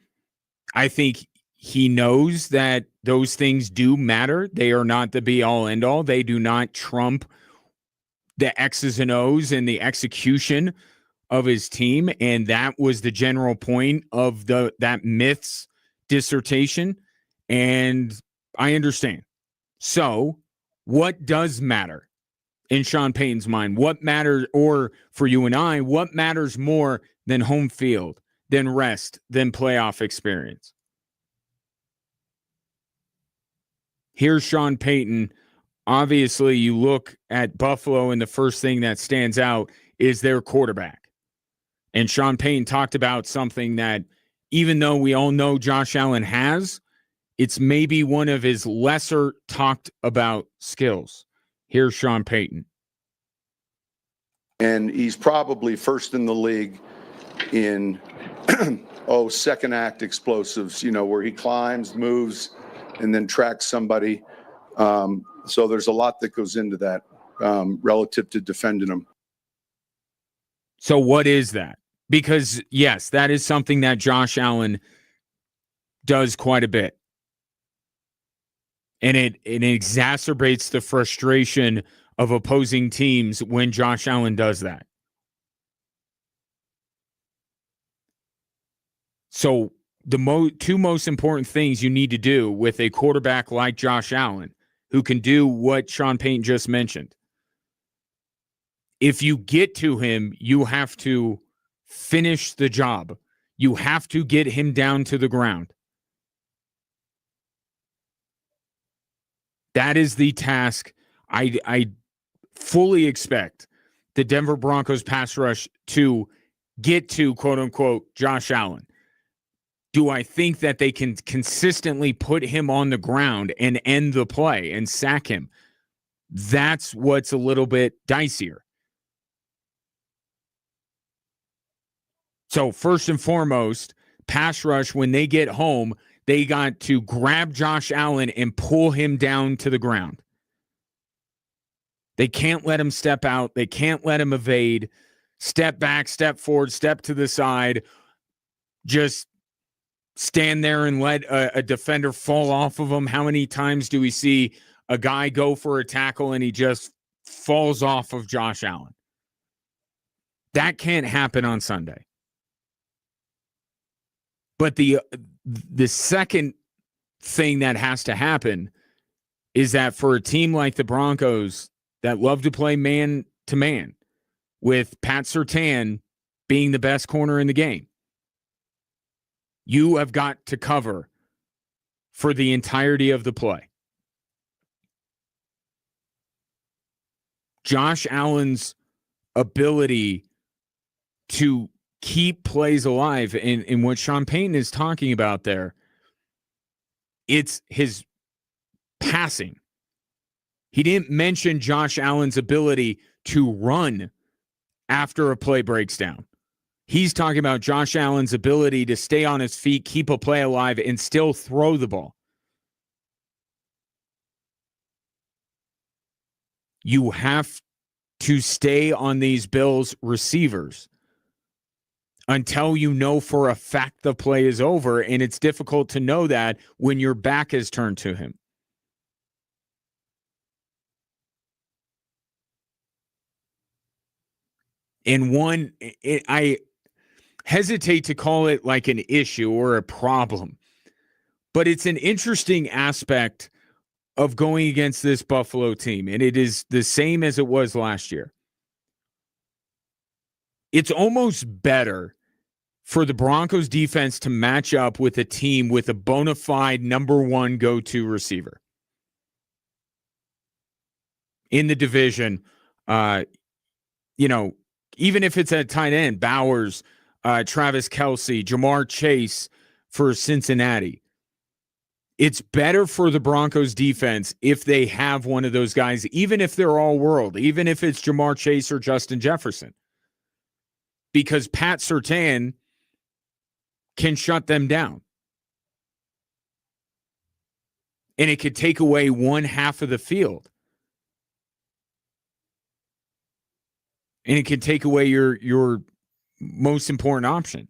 I think he knows that those things do matter. They are not the be-all, end-all. They do not trump the X's and O's and the execution of his team. And that was the general point of that myths dissertation. And I understand. So what does matter in Sean Payton's mind? What matters, or for you and I, what matters more than home field, than rest, than playoff experience? Here's Sean Payton. Obviously, you look at Buffalo, and the first thing that stands out is their quarterback. And Sean Payton talked about something that, even though we all know Josh Allen has, it's maybe one of his lesser talked about skills. Here's Sean Payton. And he's probably first in the league in, second act explosives, where he climbs, moves, and then tracks somebody. So there's a lot that goes into that relative to defending him. So what is that? Because, yes, that is something that Josh Allen does quite a bit. And it exacerbates the frustration of opposing teams when Josh Allen does that. So the two most important things you need to do with a quarterback like Josh Allen, who can do what Sean Payton just mentioned. If you get to him, you have to finish the job. You have to get him down to the ground. That is the task. I fully expect the Denver Broncos pass rush to get to, quote unquote, Josh Allen. Do I think that they can consistently put him on the ground and end the play and sack him? That's what's a little bit dicier. So first and foremost, pass rush, when they get home, they got to grab Josh Allen and pull him down to the ground. They can't let him step out. They can't let him evade. Step back, step forward, step to the side. Just stand there and let a defender fall off of him. How many times do we see a guy go for a tackle and he just falls off of Josh Allen? That can't happen on Sunday. But the second thing that has to happen is that for a team like the Broncos that love to play man-to-man, with Pat Surtain being the best corner in the game, you have got to cover for the entirety of the play. Josh Allen's ability to keep plays alive, in what Sean Payton is talking about there, it's his passing. He didn't mention Josh Allen's ability to run after a play breaks down. He's talking about Josh Allen's ability to stay on his feet, keep a play alive, and still throw the ball. You have to stay on these Bills receivers until you know for a fact the play is over, and it's difficult to know that when your back is turned to him. And I hesitate to call it like an issue or a problem, but it's an interesting aspect of going against this Buffalo team, and it is the same as it was last year. It's almost better for the Broncos defense to match up with a team with a bona fide number one go-to receiver in the division. Even if it's at tight end, Bowers, Travis Kelce, Jamar Chase for Cincinnati. It's better for the Broncos defense if they have one of those guys, even if they're all world, even if it's Jamar Chase or Justin Jefferson. Because Pat Surtain can shut them down. And it could take away one half of the field. And it can take away your most important option.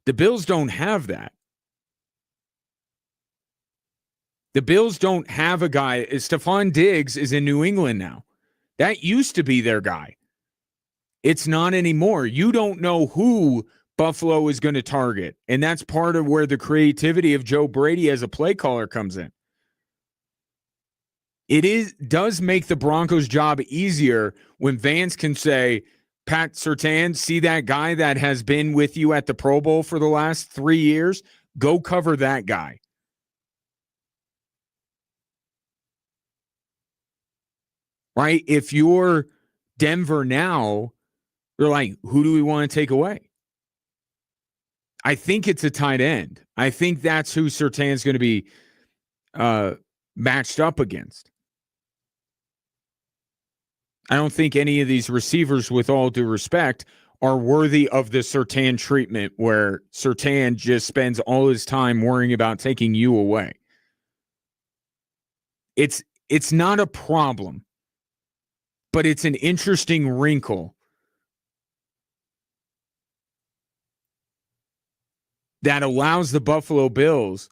The Bills don't have that. The Bills don't have a guy. Stephon Diggs is in New England now. That used to be their guy. It's not anymore. You don't know who Buffalo is going to target. And that's part of where the creativity of Joe Brady as a play caller comes in. Does make the Broncos' job easier when Vance can say, Pat Surtain, see that guy that has been with you at the Pro Bowl for the last 3 years? Go cover that guy. Right? If you're Denver now, you're like, who do we want to take away? I think it's a tight end. I think that's who Surtain's going to be matched up against. I don't think any of these receivers, with all due respect, are worthy of the Surtain treatment where Surtain just spends all his time worrying about taking you away. It's not a problem, but it's an interesting wrinkle that allows the Buffalo Bills,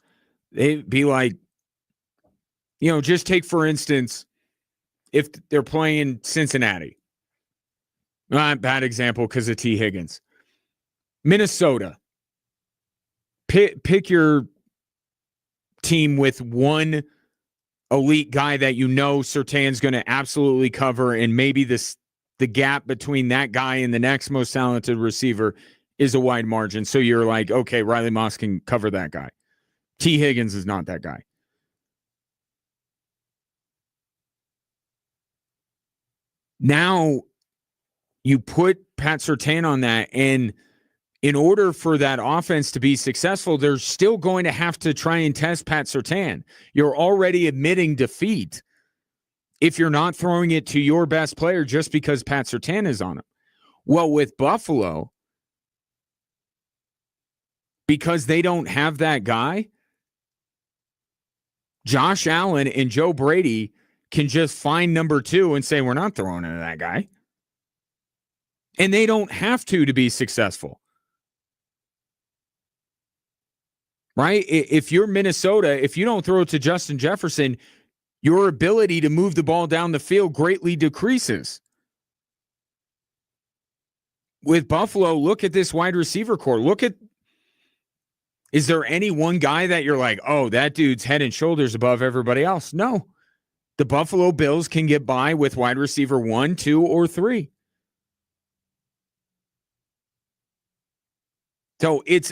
they'd be like, just take, for instance, if they're playing Cincinnati. Bad example because of T. Higgins. Minnesota. Pick your team with one elite guy that Surtain's going to absolutely cover, and maybe the gap between that guy and the next most talented receiver is a wide margin. So you're like, okay, Riley Moss can cover that guy. T. Higgins is not that guy. Now you put Pat Surtain on that, and in order for that offense to be successful, they're still going to have to try and test Pat Surtain. You're already admitting defeat if you're not throwing it to your best player just because Pat Surtain is on him. Well, with Buffalo, because they don't have that guy, Josh Allen and Joe Brady can just find number two and say, we're not throwing into that guy. And they don't have to be successful. Right? If you're Minnesota, if you don't throw it to Justin Jefferson, your ability to move the ball down the field greatly decreases. With Buffalo, look at this wide receiver core. Is there any one guy that you're like, oh, that dude's head and shoulders above everybody else? No. The Buffalo Bills can get by with wide receiver 1, 2, or 3. So it's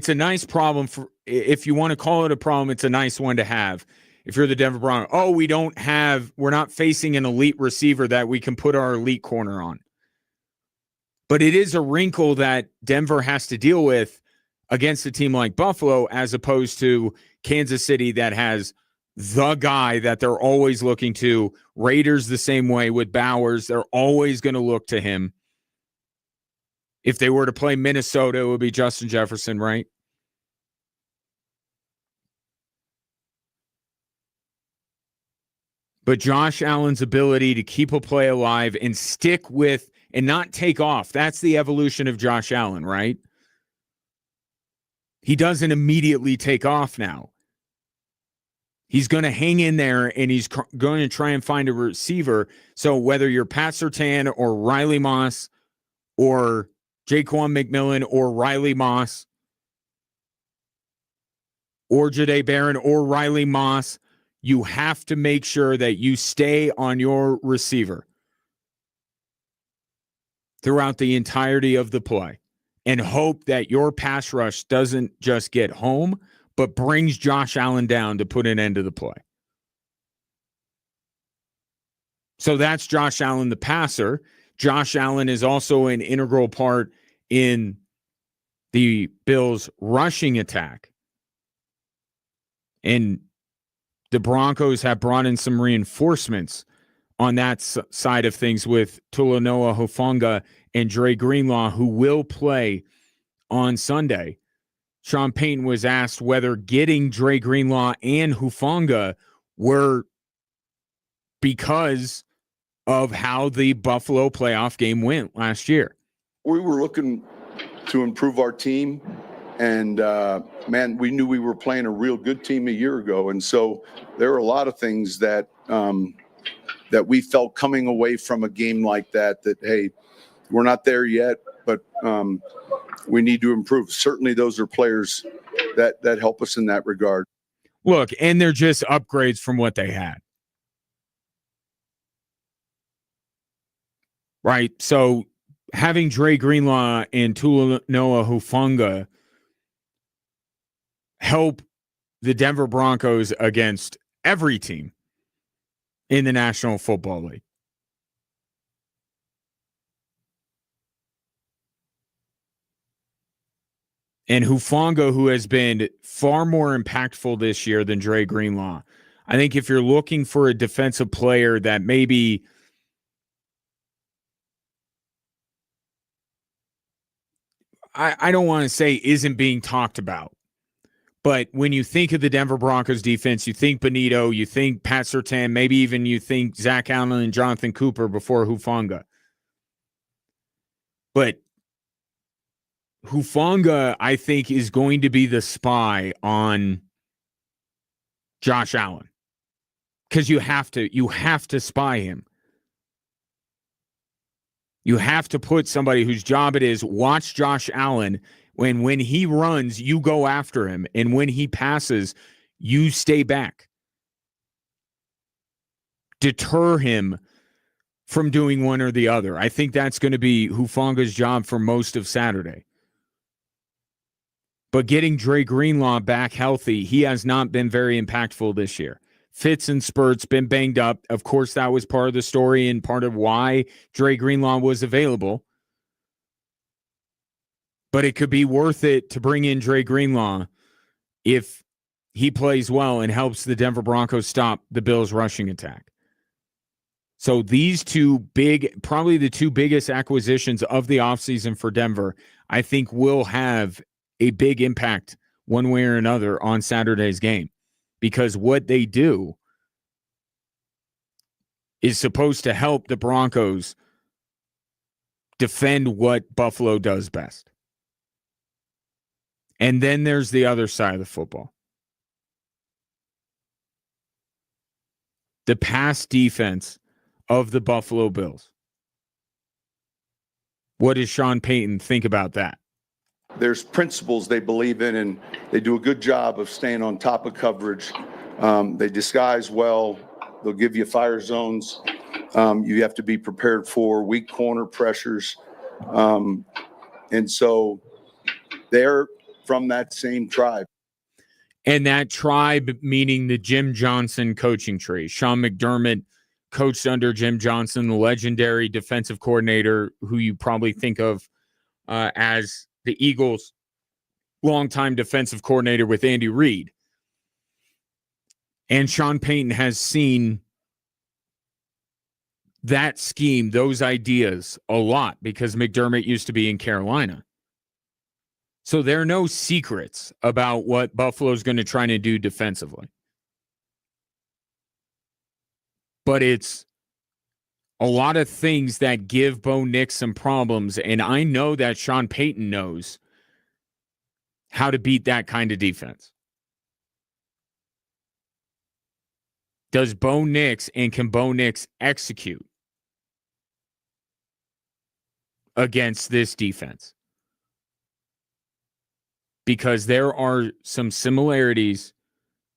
a nice problem if you want to call it a problem, it's a nice one to have. if you're the Denver Broncos. Oh, we're not facing an elite receiver that we can put our elite corner on. But it is a wrinkle that Denver has to deal with against a team like Buffalo, as opposed to Kansas City that has the guy that they're always looking to. Raiders the same way with Bowers. They're always going to look to him. If they were to play Minnesota, it would be Justin Jefferson, right? But Josh Allen's ability to keep a play alive and stick with and not take off, that's the evolution of Josh Allen, right? He doesn't immediately take off now. He's going to hang in there, and he's going to try and find a receiver. So whether you're Pat Surtain or Riley Moss or Jaquan McMillan or Riley Moss or Jahdae Barron or Riley Moss, you have to make sure that you stay on your receiver throughout the entirety of the play and hope that your pass rush doesn't just get home, but brings Josh Allen down to put an end to the play. So that's Josh Allen, the passer. Josh Allen is also an integral part in the Bills' rushing attack. And the Broncos have brought in some reinforcements on that side of things with Talanoa Hufanga and Dre Greenlaw, who will play on Sunday. Sean Payton was asked whether getting Dre Greenlaw and Hufanga were because of how the Buffalo playoff game went last year. We were looking to improve our team. And, man, we knew we were playing a real good team a year ago. And so there are a lot of things that that we felt coming away from a game like that, hey, we're not there yet, but we need to improve. Certainly those are players that help us in that regard. Look, and they're just upgrades from what they had. Right? So having Dre Greenlaw and Talanoa Hufanga help the Denver Broncos against every team in the National Football League. And Hufanga, who has been far more impactful this year than Dre Greenlaw. I think if you're looking for a defensive player that maybe I don't want to say isn't being talked about, but when you think of the Denver Broncos defense, you think Benito, you think Pat Surtain, maybe even you think Zach Allen and Jonathan Cooper before Hufanga. But Hufanga, I think, is going to be the spy on Josh Allen because you have to spy him. You have to put somebody whose job it is watch Josh Allen. When he runs, you go after him. And when he passes, you stay back. Deter him from doing one or the other. I think that's going to be Hufanga's job for most of Saturday. But getting Dre Greenlaw back healthy, he has not been very impactful this year. Fits and spurts, been banged up. Of course, that was part of the story and part of why Dre Greenlaw was available. But it could be worth it to bring in Dre Greenlaw if he plays well and helps the Denver Broncos stop the Bills' rushing attack. So these two probably the two biggest acquisitions of the offseason for Denver, I think will have a big impact one way or another on Saturday's game. Because what they do is supposed to help the Broncos defend what Buffalo does best. And then there's the other side of the football. The pass defense of the Buffalo Bills. What does Sean Payton think about that? There's principles they believe in, and they do a good job of staying on top of coverage. They disguise well. They'll give you fire zones. You have to be prepared for weak corner pressures. And so they're from that same tribe. And that tribe, meaning the Jim Johnson coaching tree. Sean McDermott coached under Jim Johnson, the legendary defensive coordinator who you probably think of as the Eagles' longtime defensive coordinator with Andy Reid. And Sean Payton has seen that scheme, those ideas a lot because McDermott used to be in Carolina. So there are no secrets about what Buffalo's going to try to do defensively. But it's a lot of things that give Bo Nix some problems, and I know that Sean Payton knows how to beat that kind of defense. Does Bo Nix and can Bo Nix execute against this defense? Because there are some similarities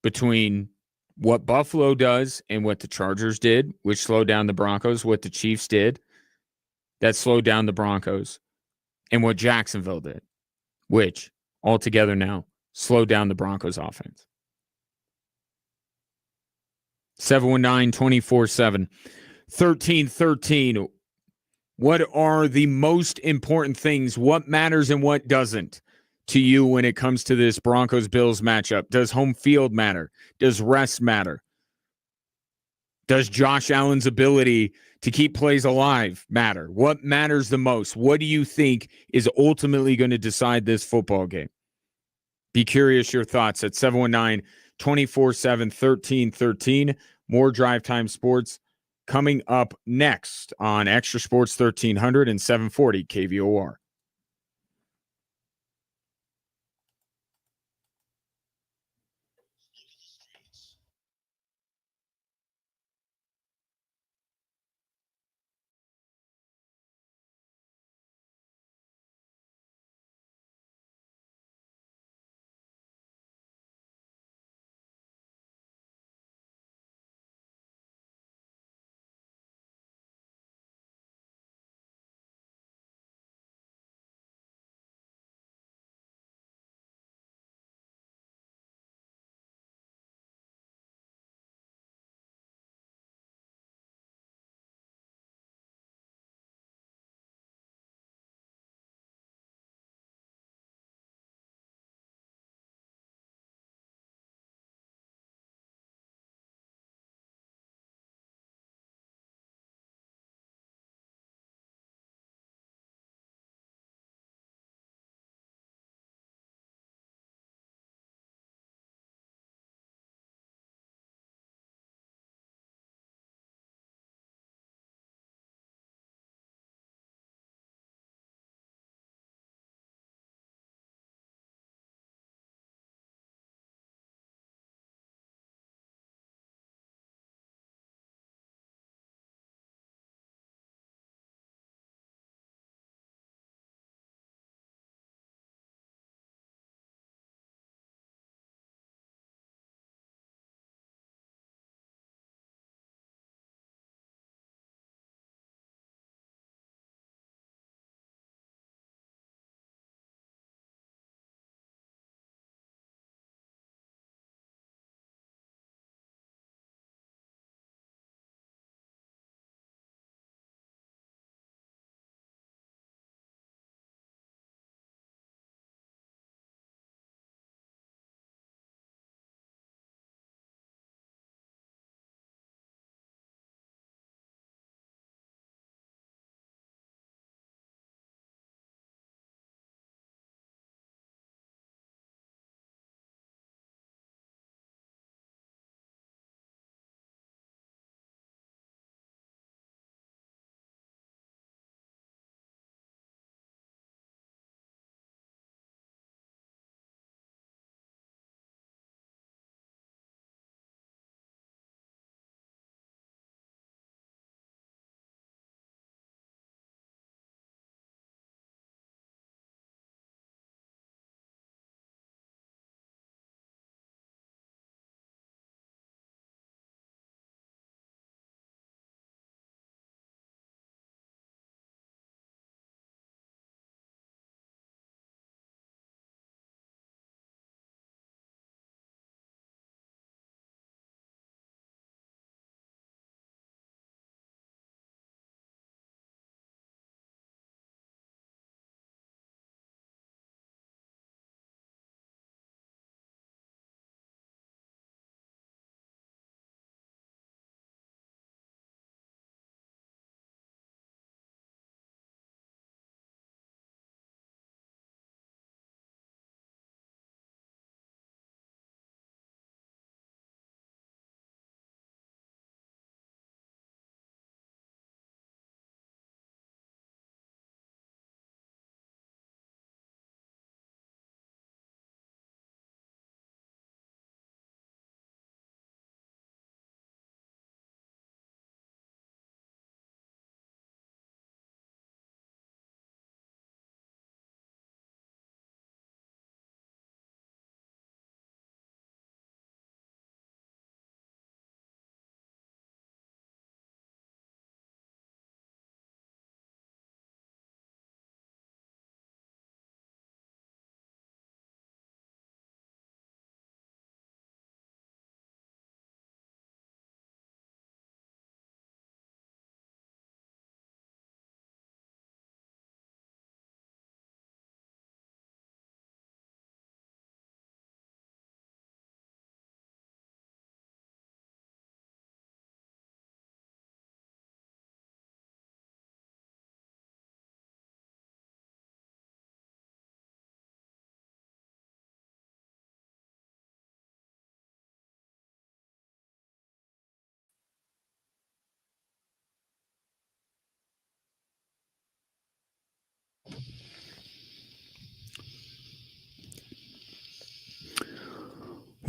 between what Buffalo does and what the Chargers did, which slowed down the Broncos, what the Chiefs did, that slowed down the Broncos, and what Jacksonville did, which altogether now slowed down the Broncos offense. 719-24-7. 1313. What are the most important things? What matters and what doesn't to you when it comes to this Broncos-Bills matchup? Does home field matter? Does rest matter? Does Josh Allen's ability to keep plays alive matter? What matters the most? What do you think is ultimately going to decide this football game? Be curious your thoughts at 719-24-7-1313. More Drive Time Sports coming up next on Extra Sports 1300 and 740 KVOR.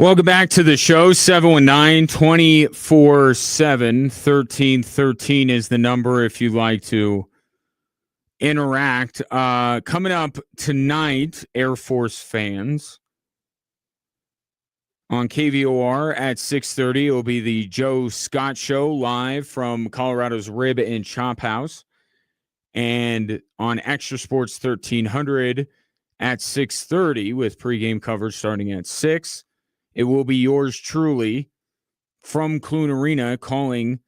Welcome back to the show. 719-24-7-1313 is the number if you'd like to interact. Coming up tonight, Air Force fans, on KVOR at 6:30, it will be the Joe Scott Show live from Colorado's Rib and Chop House. And on Extra Sports 1300 at 6:30 with pregame coverage starting at 6. It will be yours truly from Clune Arena calling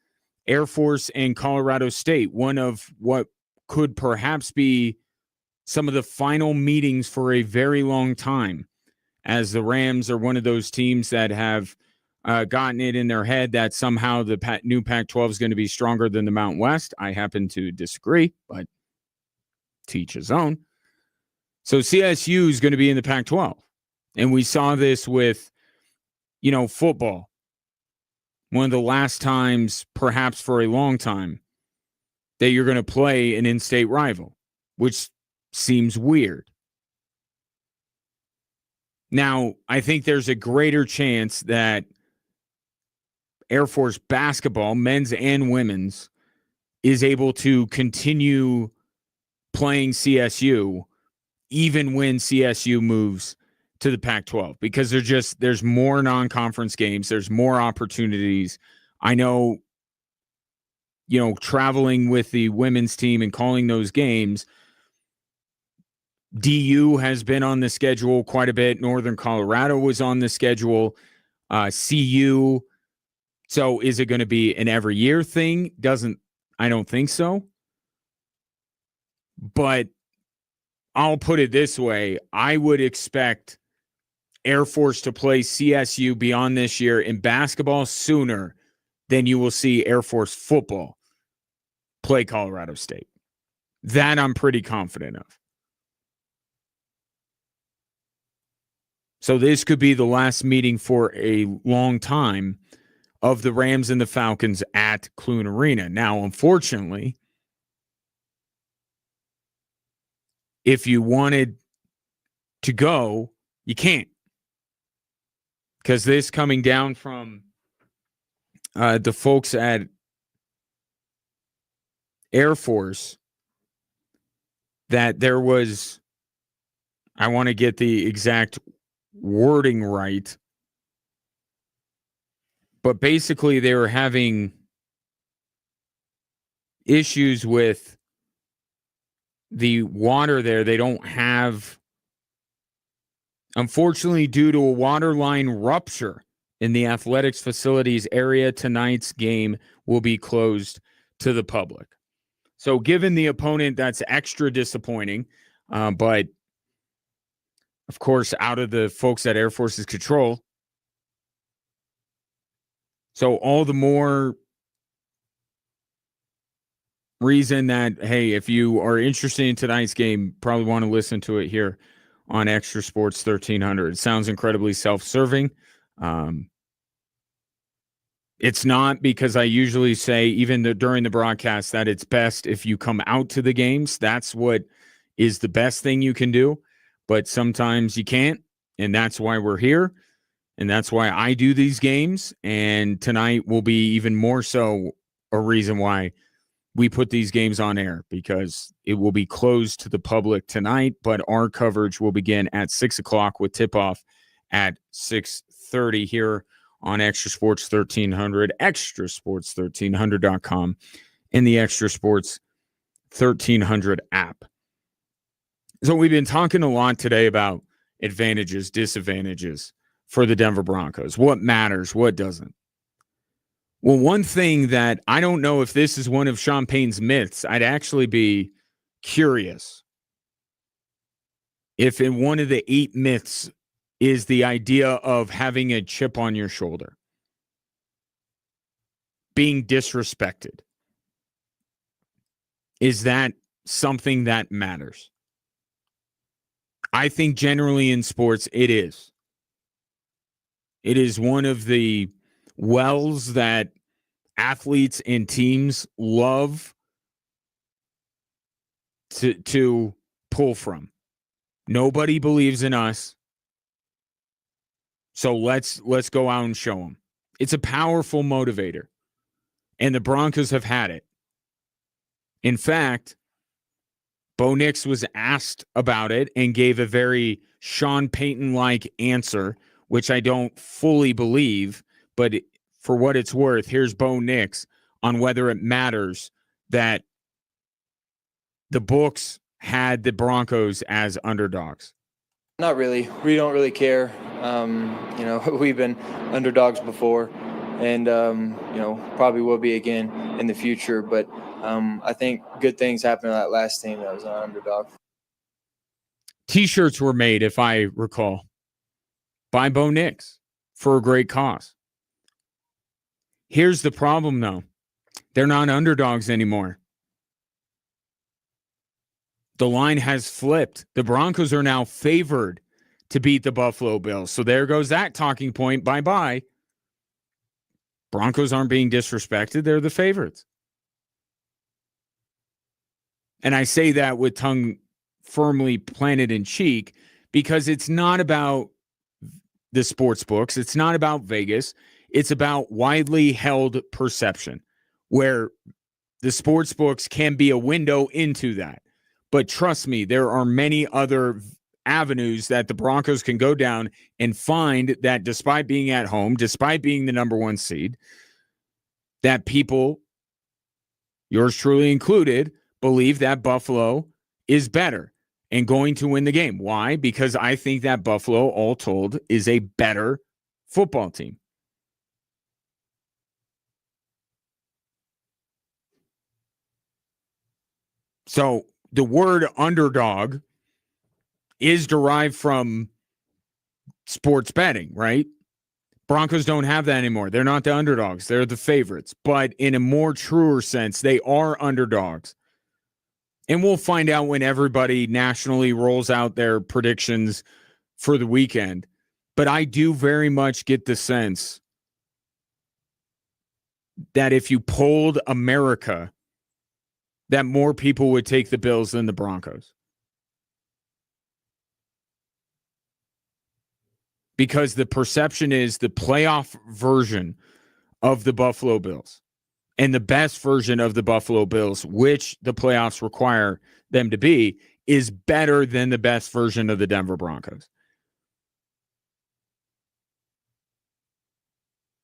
Air Force and Colorado State, one of what could perhaps be some of the final meetings for a very long time, as the Rams are one of those teams that have gotten it in their head that somehow the new Pac-12 is going to be stronger than the Mountain West. I happen to disagree, but to each his own. So CSU is going to be in the Pac-12. And we saw this with, football. One of the last times, perhaps for a long time, that you're going to play an in-state rival, which seems weird. Now, I think there's a greater chance that Air Force basketball, men's and women's, is able to continue playing CSU even when CSU moves to the Pac-12, because there's more non-conference games, there's more opportunities. I know, traveling with the women's team and calling those games, DU has been on the schedule quite a bit. Northern Colorado was on the schedule. CU. So is it going to be an every year thing? I don't think so. But I'll put it this way. I would expect Air Force to play CSU beyond this year in basketball sooner than you will see Air Force football play Colorado State. That I'm pretty confident of. So this could be the last meeting for a long time of the Rams and the Falcons at Clune Arena. Now, unfortunately, if you wanted to go, you can't. Because this coming down from the folks at Air Force, that there was, I want to get the exact wording right, but basically they were having issues with the water there. They don't have, unfortunately, due to a water line rupture in the athletics facilities area, tonight's game will be closed to the public. So given the opponent, that's extra disappointing, but of course, out of the folks at Air Force's control. So all the more reason that, hey, if you are interested in tonight's game, probably want to listen to it here on Extra Sports 1300. It sounds incredibly self-serving. It's not, because I usually say, even during the broadcast, that it's best if you come out to the games. That's what is the best thing you can do. But sometimes you can't, and that's why we're here, and that's why I do these games. And tonight will be even more so a reason why we put these games on air, because it will be closed to the public tonight, but our coverage will begin at 6 o'clock with tip-off at 6:30 here on Extra Sports 1300, extrasports1300.com, and the Extra Sports 1300 app. So we've been talking a lot today about advantages, disadvantages for the Denver Broncos. What matters, what doesn't. Well, one thing that I don't know if this is one of Sean Payton's myths, I'd actually be curious if in one of the 8 myths is the idea of having a chip on your shoulder, being disrespected. Is that something that matters? I think generally in sports, it is. It is one of the wells that athletes and teams love to pull from. Nobody believes in us, So let's go out and show them. It's a powerful motivator. And the Broncos have had it. In fact, Bo Nix was asked about it and gave a very Sean Payton-like answer, which I don't fully believe, but for what it's worth, here's Bo Nix on whether it matters that the books had the Broncos as underdogs. Not really. We don't really care. We've been underdogs before and, probably will be again in the future. But I think good things happened to that last team that was an underdog. T-shirts were made, if I recall, by Bo Nix for a great cause. Here's the problem, though. They're not underdogs anymore. The line has flipped. The Broncos are now favored to beat the Buffalo Bills. So there goes that talking point. Bye-bye. Broncos aren't being disrespected. They're the favorites. And I say that with tongue firmly planted in cheek because it's not about the sports books. It's not about Vegas. It's about widely held perception where the sports books can be a window into that. But trust me, there are many other avenues that the Broncos can go down and find that despite being at home, despite being the number one seed, that people, yours truly included, believe that Buffalo is better and going to win the game. Why? Because I think that Buffalo, all told, is a better football team. So the word underdog is derived from sports betting, right? Broncos don't have that anymore. They're not the underdogs. They're the favorites. But in a more truer sense, they are underdogs. And we'll find out when everybody nationally rolls out their predictions for the weekend. But I do very much get the sense that if you polled America, that more people would take the Bills than the Broncos. Because the perception is the playoff version of the Buffalo Bills and the best version of the Buffalo Bills, which the playoffs require them to be, is better than the best version of the Denver Broncos.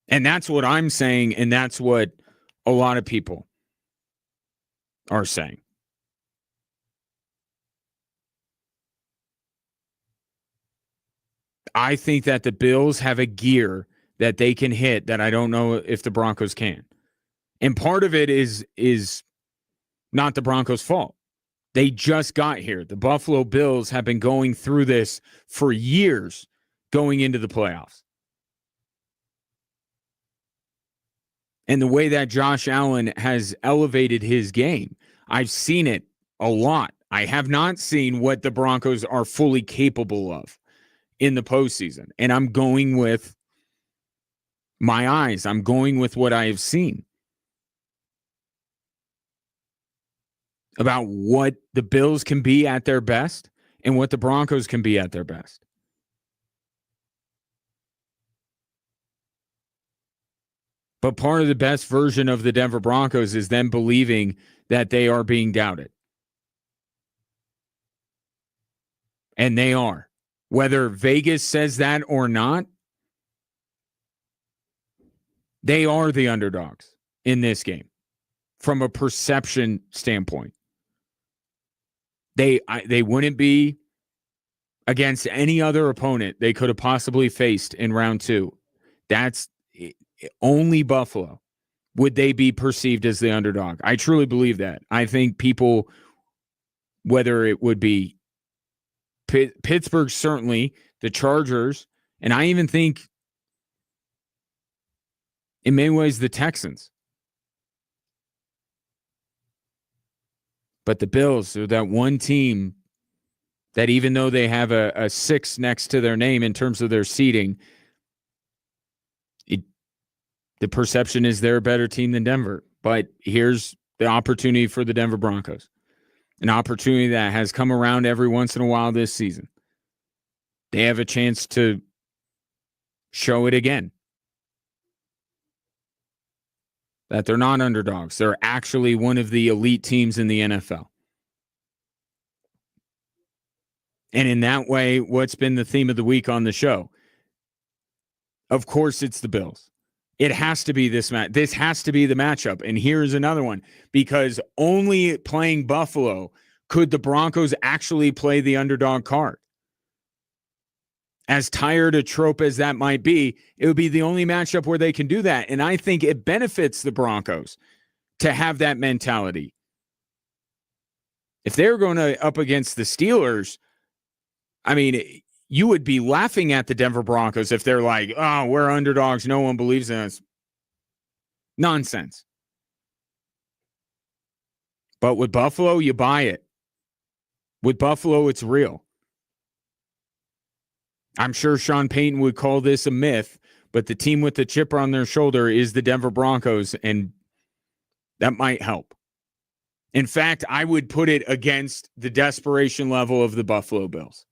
And that's what I'm saying, and that's what a lot of people are saying. I think that the Bills have a gear that they can hit that I don't know if the Broncos can. And part of it is not the Broncos' fault. They just got here. The Buffalo Bills have been going through this for years going into the playoffs. And the way that Josh Allen has elevated his game, I've seen it a lot. I have not seen what the Broncos are fully capable of in the postseason. And I'm going with my eyes. I'm going with what I have seen about what the Bills can be at their best and what the Broncos can be at their best. But part of the best version of the Denver Broncos is them believing that they are being doubted. And they are. Whether Vegas says that or not, they are the underdogs in this game from a perception standpoint. They wouldn't be against any other opponent they could have possibly faced in round two. That's only Buffalo. Would they be perceived as the underdog? I truly believe that. I think people, whether it would be Pittsburgh, certainly, the Chargers, and I even think in many ways the Texans. But the Bills are that one team that even though they have a 6 next to their name in terms of their seeding, the perception is they're a better team than Denver. But here's the opportunity for the Denver Broncos. An opportunity that has come around every once in a while this season. They have a chance to show it again. That they're not underdogs. They're actually one of the elite teams in the NFL. And in that way, what's been the theme of the week on the show? Of course, it's the Bills. It has to be this match. This has to be the matchup. And here's another one, because only playing Buffalo could the Broncos actually play the underdog card. As tired a trope as that might be, it would be the only matchup where they can do that. And I think it benefits the Broncos to have that mentality. If they're going up against the Steelers, I mean, you would be laughing at the Denver Broncos if they're like, oh, we're underdogs. No one believes in us. Nonsense. But with Buffalo, you buy it. With Buffalo, it's real. I'm sure Sean Payton would call this a myth, but the team with the chip on their shoulder is the Denver Broncos, and that might help. In fact, I would put it against the desperation level of the Buffalo Bills.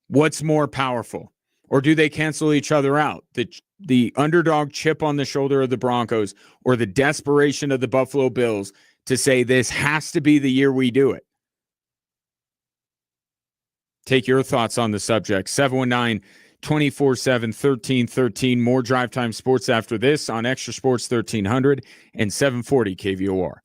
What's more powerful? Or do they cancel each other out? The underdog chip on the shoulder of the Broncos, or the desperation of the Buffalo Bills to say this has to be the year we do it? Take your thoughts on the subject. 719-247-1313. More Drive Time Sports after this on Extra Sports 1300 and 740 KVOR.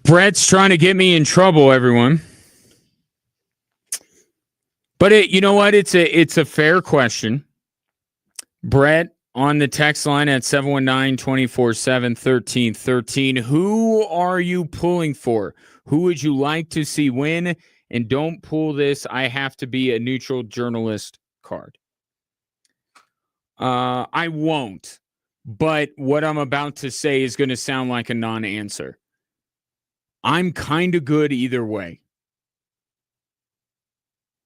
Brett's trying to get me in trouble, everyone. But you know what? It's a fair question. Brett on the text line at 719-247-1313. Who are you pulling for? Who would you like to see win? And don't pull this I have to be a neutral journalist card. I won't. But what I'm about to say is going to sound like a non-answer. I'm kind of good either way.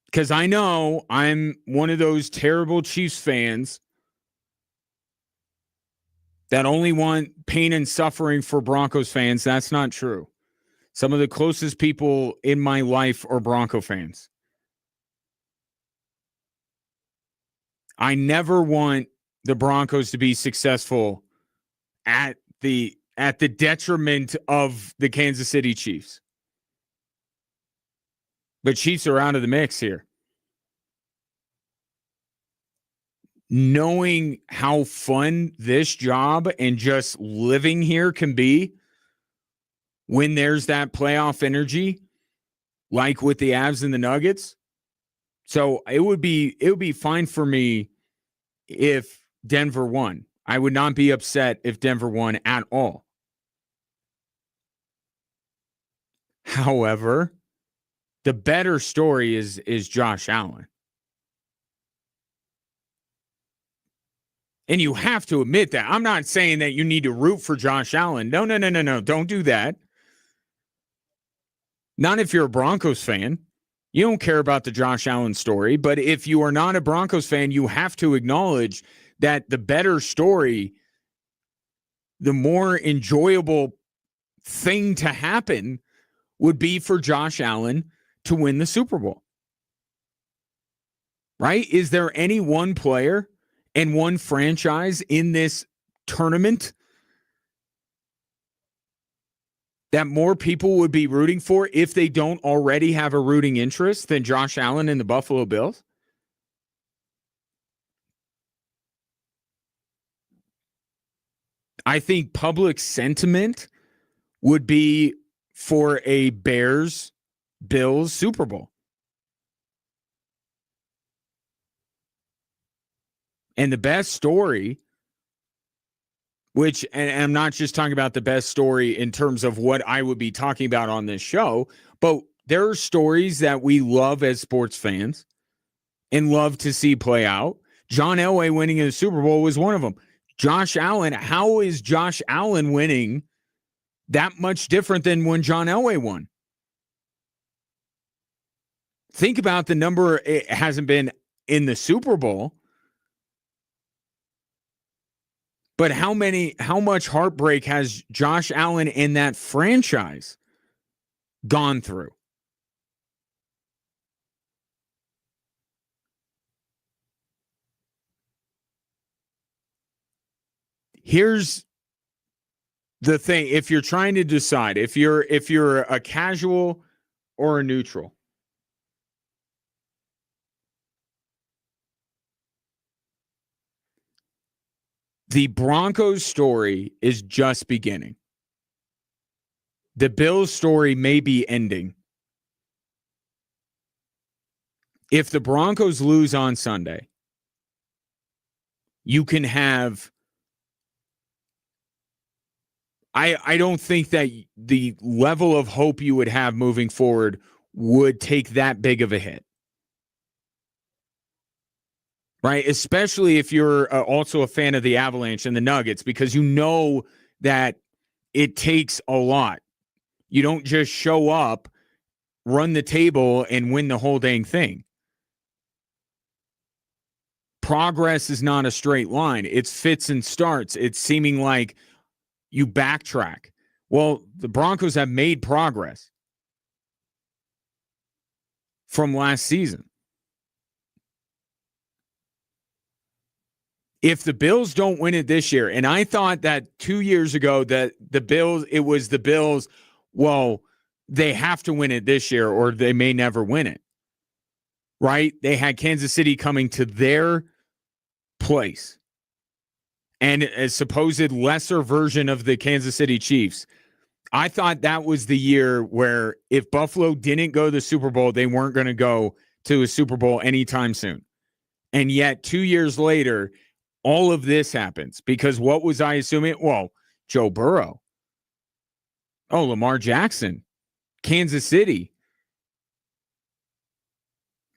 Because I know I'm one of those terrible Chiefs fans that only want pain and suffering for Broncos fans. That's not true. Some of the closest people in my life are Bronco fans. I never want the Broncos to be successful at the detriment of the Kansas City Chiefs. But Chiefs are out of the mix here. Knowing how fun this job and just living here can be when there's that playoff energy, like with the Avs and the Nuggets. So it would be fine for me if Denver won. I would not be upset if Denver won at all. However, the better story is Josh Allen. And you have to admit that. I'm not saying that you need to root for Josh Allen. No. Don't do that. Not if you're a Broncos fan. You don't care about the Josh Allen story. But if you are not a Broncos fan, you have to acknowledge that the better story, the more enjoyable thing to happen would be for Josh Allen to win the Super Bowl. Right? Is there any one player and one franchise in this tournament that more people would be rooting for if they don't already have a rooting interest than Josh Allen and the Buffalo Bills? I think public sentiment would be for a Bears-Bills Super Bowl. And the best story, which, and I'm not just talking about the best story in terms of what I would be talking about on this show, but there are stories that we love as sports fans and love to see play out. John Elway winning in the Super Bowl was one of them. Josh Allen, how is Josh Allen winning that much different than when John Elway won? Think about the number. It hasn't been in the Super Bowl. But how much heartbreak has Josh Allen and that franchise gone through? Here's the thing. If you're trying to decide, if you're a casual or a neutral, the Broncos story is just beginning. The Bills story may be ending. If the Broncos lose on Sunday, you can have... I don't think that the level of hope you would have moving forward would take that big of a hit. Right? Especially if you're also a fan of the Avalanche and the Nuggets, because you know that it takes a lot. You don't just show up, run the table, and win the whole dang thing. Progress is not a straight line. It's fits and starts. It's seeming like you backtrack. Well, the Broncos have made progress from last season. If the Bills don't win it this year, and I thought that 2 years ago that it was the Bills, well, they have to win it this year or they may never win it. Right? They had Kansas City coming to their place. And a supposed lesser version of the Kansas City Chiefs. I thought that was the year where if Buffalo didn't go to the Super Bowl, they weren't going to go to a Super Bowl anytime soon. And yet 2 years later, all of this happens because what was I assuming? Well, Joe Burrow. Oh, Lamar Jackson, Kansas City.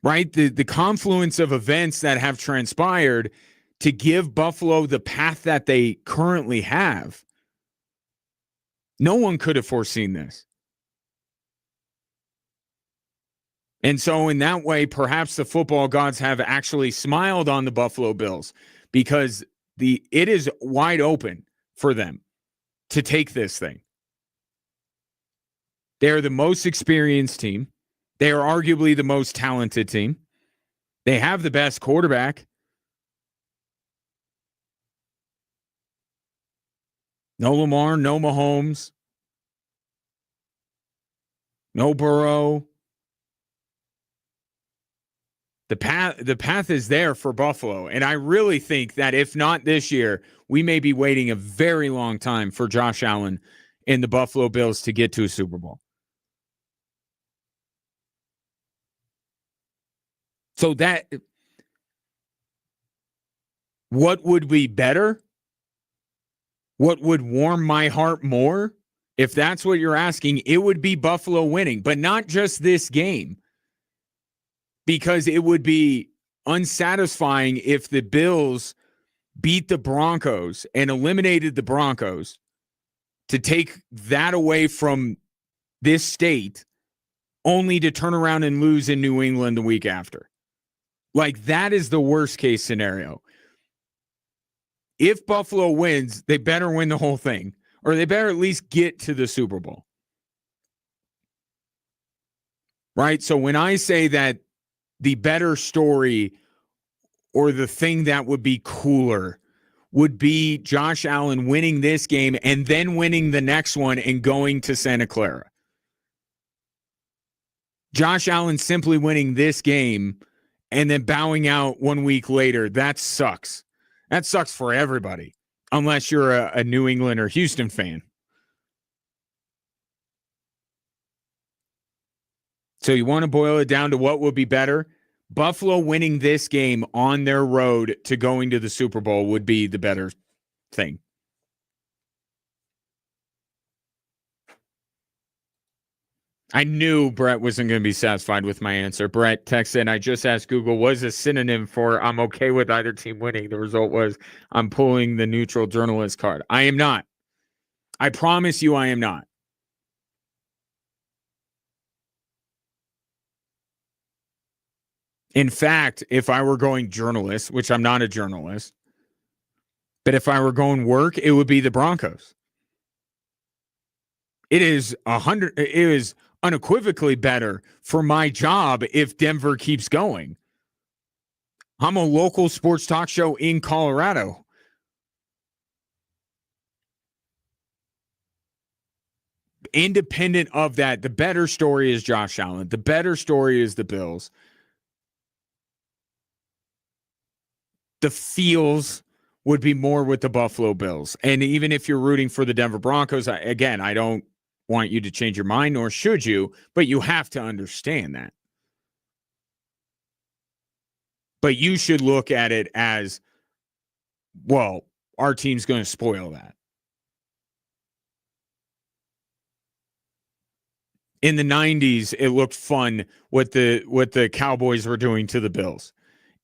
Right? The confluence of events that have transpired to give Buffalo the path that they currently have. No one could have foreseen this. And so in that way, perhaps the football gods have actually smiled on the Buffalo Bills because it is wide open for them to take this thing. They're the most experienced team. They are arguably the most talented team. They have the best quarterback. No Lamar, no Mahomes, no Burrow. The path is there for Buffalo. And I really think that if not this year, we may be waiting a very long time for Josh Allen and the Buffalo Bills to get to a Super Bowl. So what would be better? What would warm my heart more? If that's what you're asking, it would be Buffalo winning, but not just this game. Because it would be unsatisfying if the Bills beat the Broncos and eliminated the Broncos to take that away from this state only to turn around and lose in New England the week after. Like, that is the worst case scenario. If Buffalo wins, they better win the whole thing, or they better at least get to the Super Bowl. Right? So when I say that the better story or the thing that would be cooler would be Josh Allen winning this game and then winning the next one and going to Santa Clara. Josh Allen simply winning this game and then bowing out 1 week later, that sucks. That sucks for everybody, unless you're a New England or Houston fan. So you want to boil it down to what would be better? Buffalo winning this game on their road to going to the Super Bowl would be the better thing. I knew Brett wasn't going to be satisfied with my answer. Brett texted, I just asked Google, what is a synonym for I'm okay with either team winning? The result was I'm pulling the neutral journalist card. I am not. I promise you I am not. In fact, if I were going journalist, which I'm not a journalist, but if I were going work, it would be the Broncos. It is unequivocally better for my job if Denver keeps going. I'm a local sports talk show in Colorado. Independent of that, the better story is Josh Allen. The better story is the Bills. The feels would be more with the Buffalo Bills. And even if you're rooting for the Denver Broncos, I don't want you to change your mind, nor should you, but you have to understand that. But you should look at it as, well, our team's going to spoil that. In the 90s, it looked fun what the Cowboys were doing to the Bills.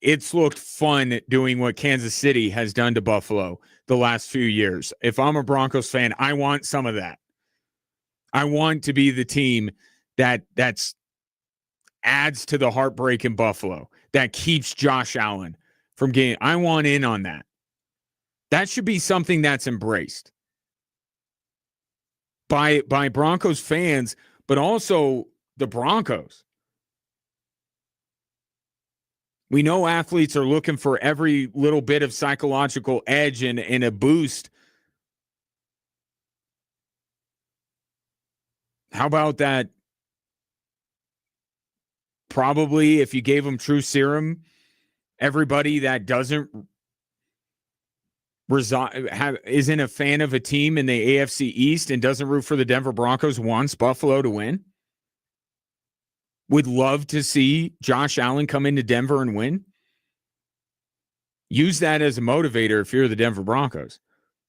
It's looked fun doing what Kansas City has done to Buffalo the last few years. If I'm a Broncos fan, I want some of that. I want to be the team that's adds to the heartbreak in Buffalo, that keeps Josh Allen from getting. I want in on that. That should be something that's embraced by Broncos fans, but also the Broncos. We know athletes are looking for every little bit of psychological edge and a boost. How about that? Probably if you gave them true serum, everybody that doesn't isn't a fan of a team in the AFC East and doesn't root for the Denver Broncos, wants Buffalo to win? Would love to see Josh Allen come into Denver and win? Use that as a motivator if you're the Denver Broncos.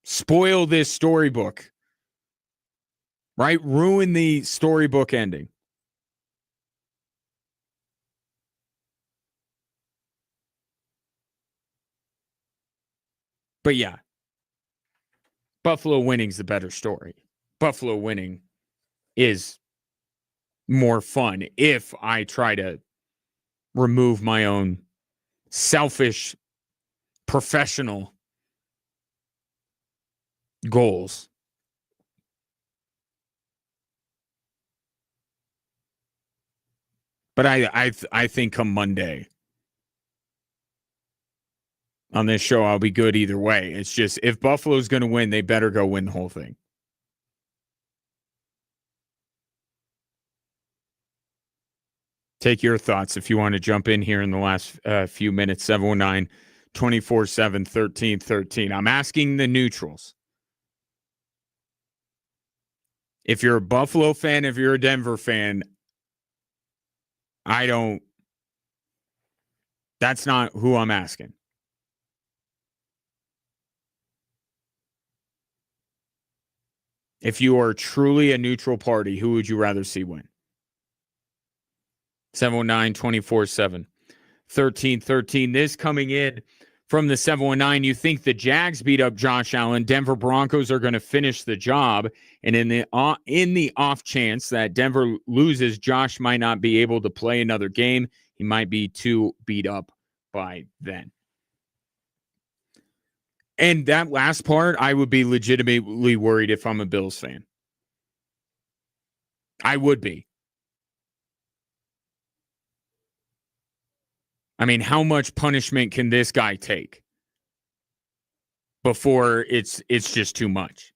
Spoil this storybook, right? Ruin the storybook ending. But yeah, Buffalo winning's the better story. Buffalo winning is more fun if I try to remove my own selfish, professional goals. But I think come Monday on this show, I'll be good either way. It's just, if Buffalo's going to win, they better go win the whole thing. Take your thoughts if you want to jump in here in the last few minutes. 719-247-1313. I'm asking the neutrals. If you're a Buffalo fan, if you're a Denver fan, that's not who I'm asking. If you are truly a neutral party, who would you rather see win? 719-247-1313. This coming in from the 719. You think the Jags beat up Josh Allen, Denver Broncos are going to finish the job, and in the off chance that Denver loses, Josh might not be able to play another game. He might be too beat up by then. And that last part, I would be legitimately worried if I'm a Bills fan. I would be. I mean, how much punishment can this guy take before it's just too much?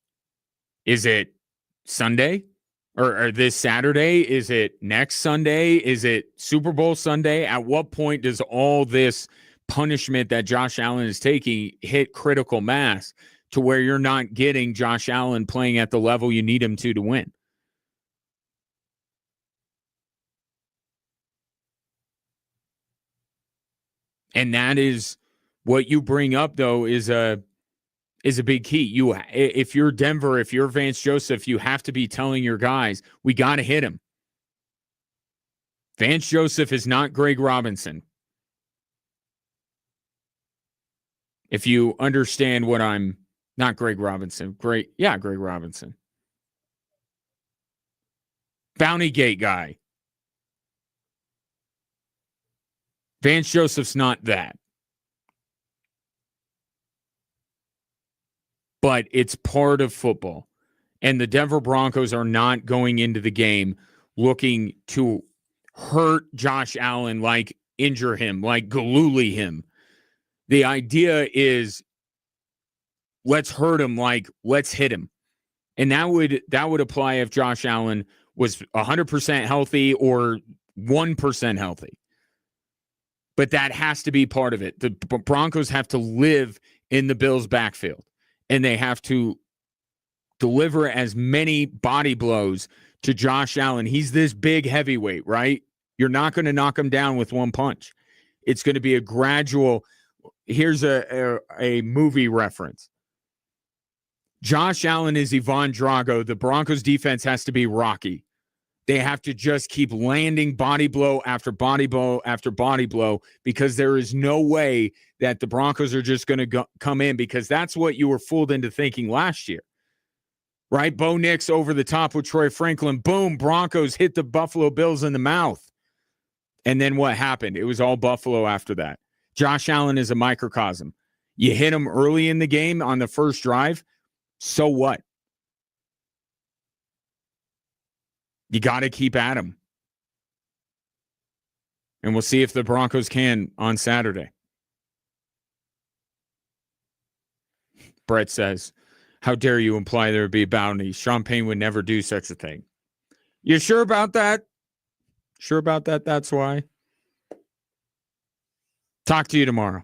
Is it Sunday or this Saturday? Is it next Sunday? Is it Super Bowl Sunday? At what point does all this punishment that Josh Allen is taking hit critical mass to where you're not getting Josh Allen playing at the level you need him to win? And that is what you bring up, though, is a big key. If you're Denver, if you're Vance Joseph, you have to be telling your guys, we got to hit him. Vance Joseph is not Greg Robinson. If you understand what not Greg Robinson. Greg Robinson. Bounty Gate guy. Vance Joseph's not that. But it's part of football. And the Denver Broncos are not going into the game looking to hurt Josh Allen, like injure him, like galooly him. The idea is, let's hurt him, like let's hit him. And that would apply if Josh Allen was 100% healthy or 1% healthy. But that has to be part of it. The Broncos have to live in the Bills' backfield, and they have to deliver as many body blows to Josh Allen. He's this big heavyweight, right? You're not going to knock him down with one punch. It's going to be a gradual. Here's a movie reference. Josh Allen is Ivan Drago. The Broncos defense has to be Rocky. They have to just keep landing body blow after body blow after body blow, because there is no way that the Broncos are just going to come in, because that's what you were fooled into thinking last year, right? Bo Nix over the top with Troy Franklin. Boom, Broncos hit the Buffalo Bills in the mouth. And then what happened? It was all Buffalo after that. Josh Allen is a microcosm. You hit him early in the game on the first drive, so what? You got to keep at him. And we'll see if the Broncos can on Saturday. Brett says, how dare you imply there would be a bounty? Sean Payne would never do such a thing. You sure about that? Sure about that? That's why. Talk to you tomorrow.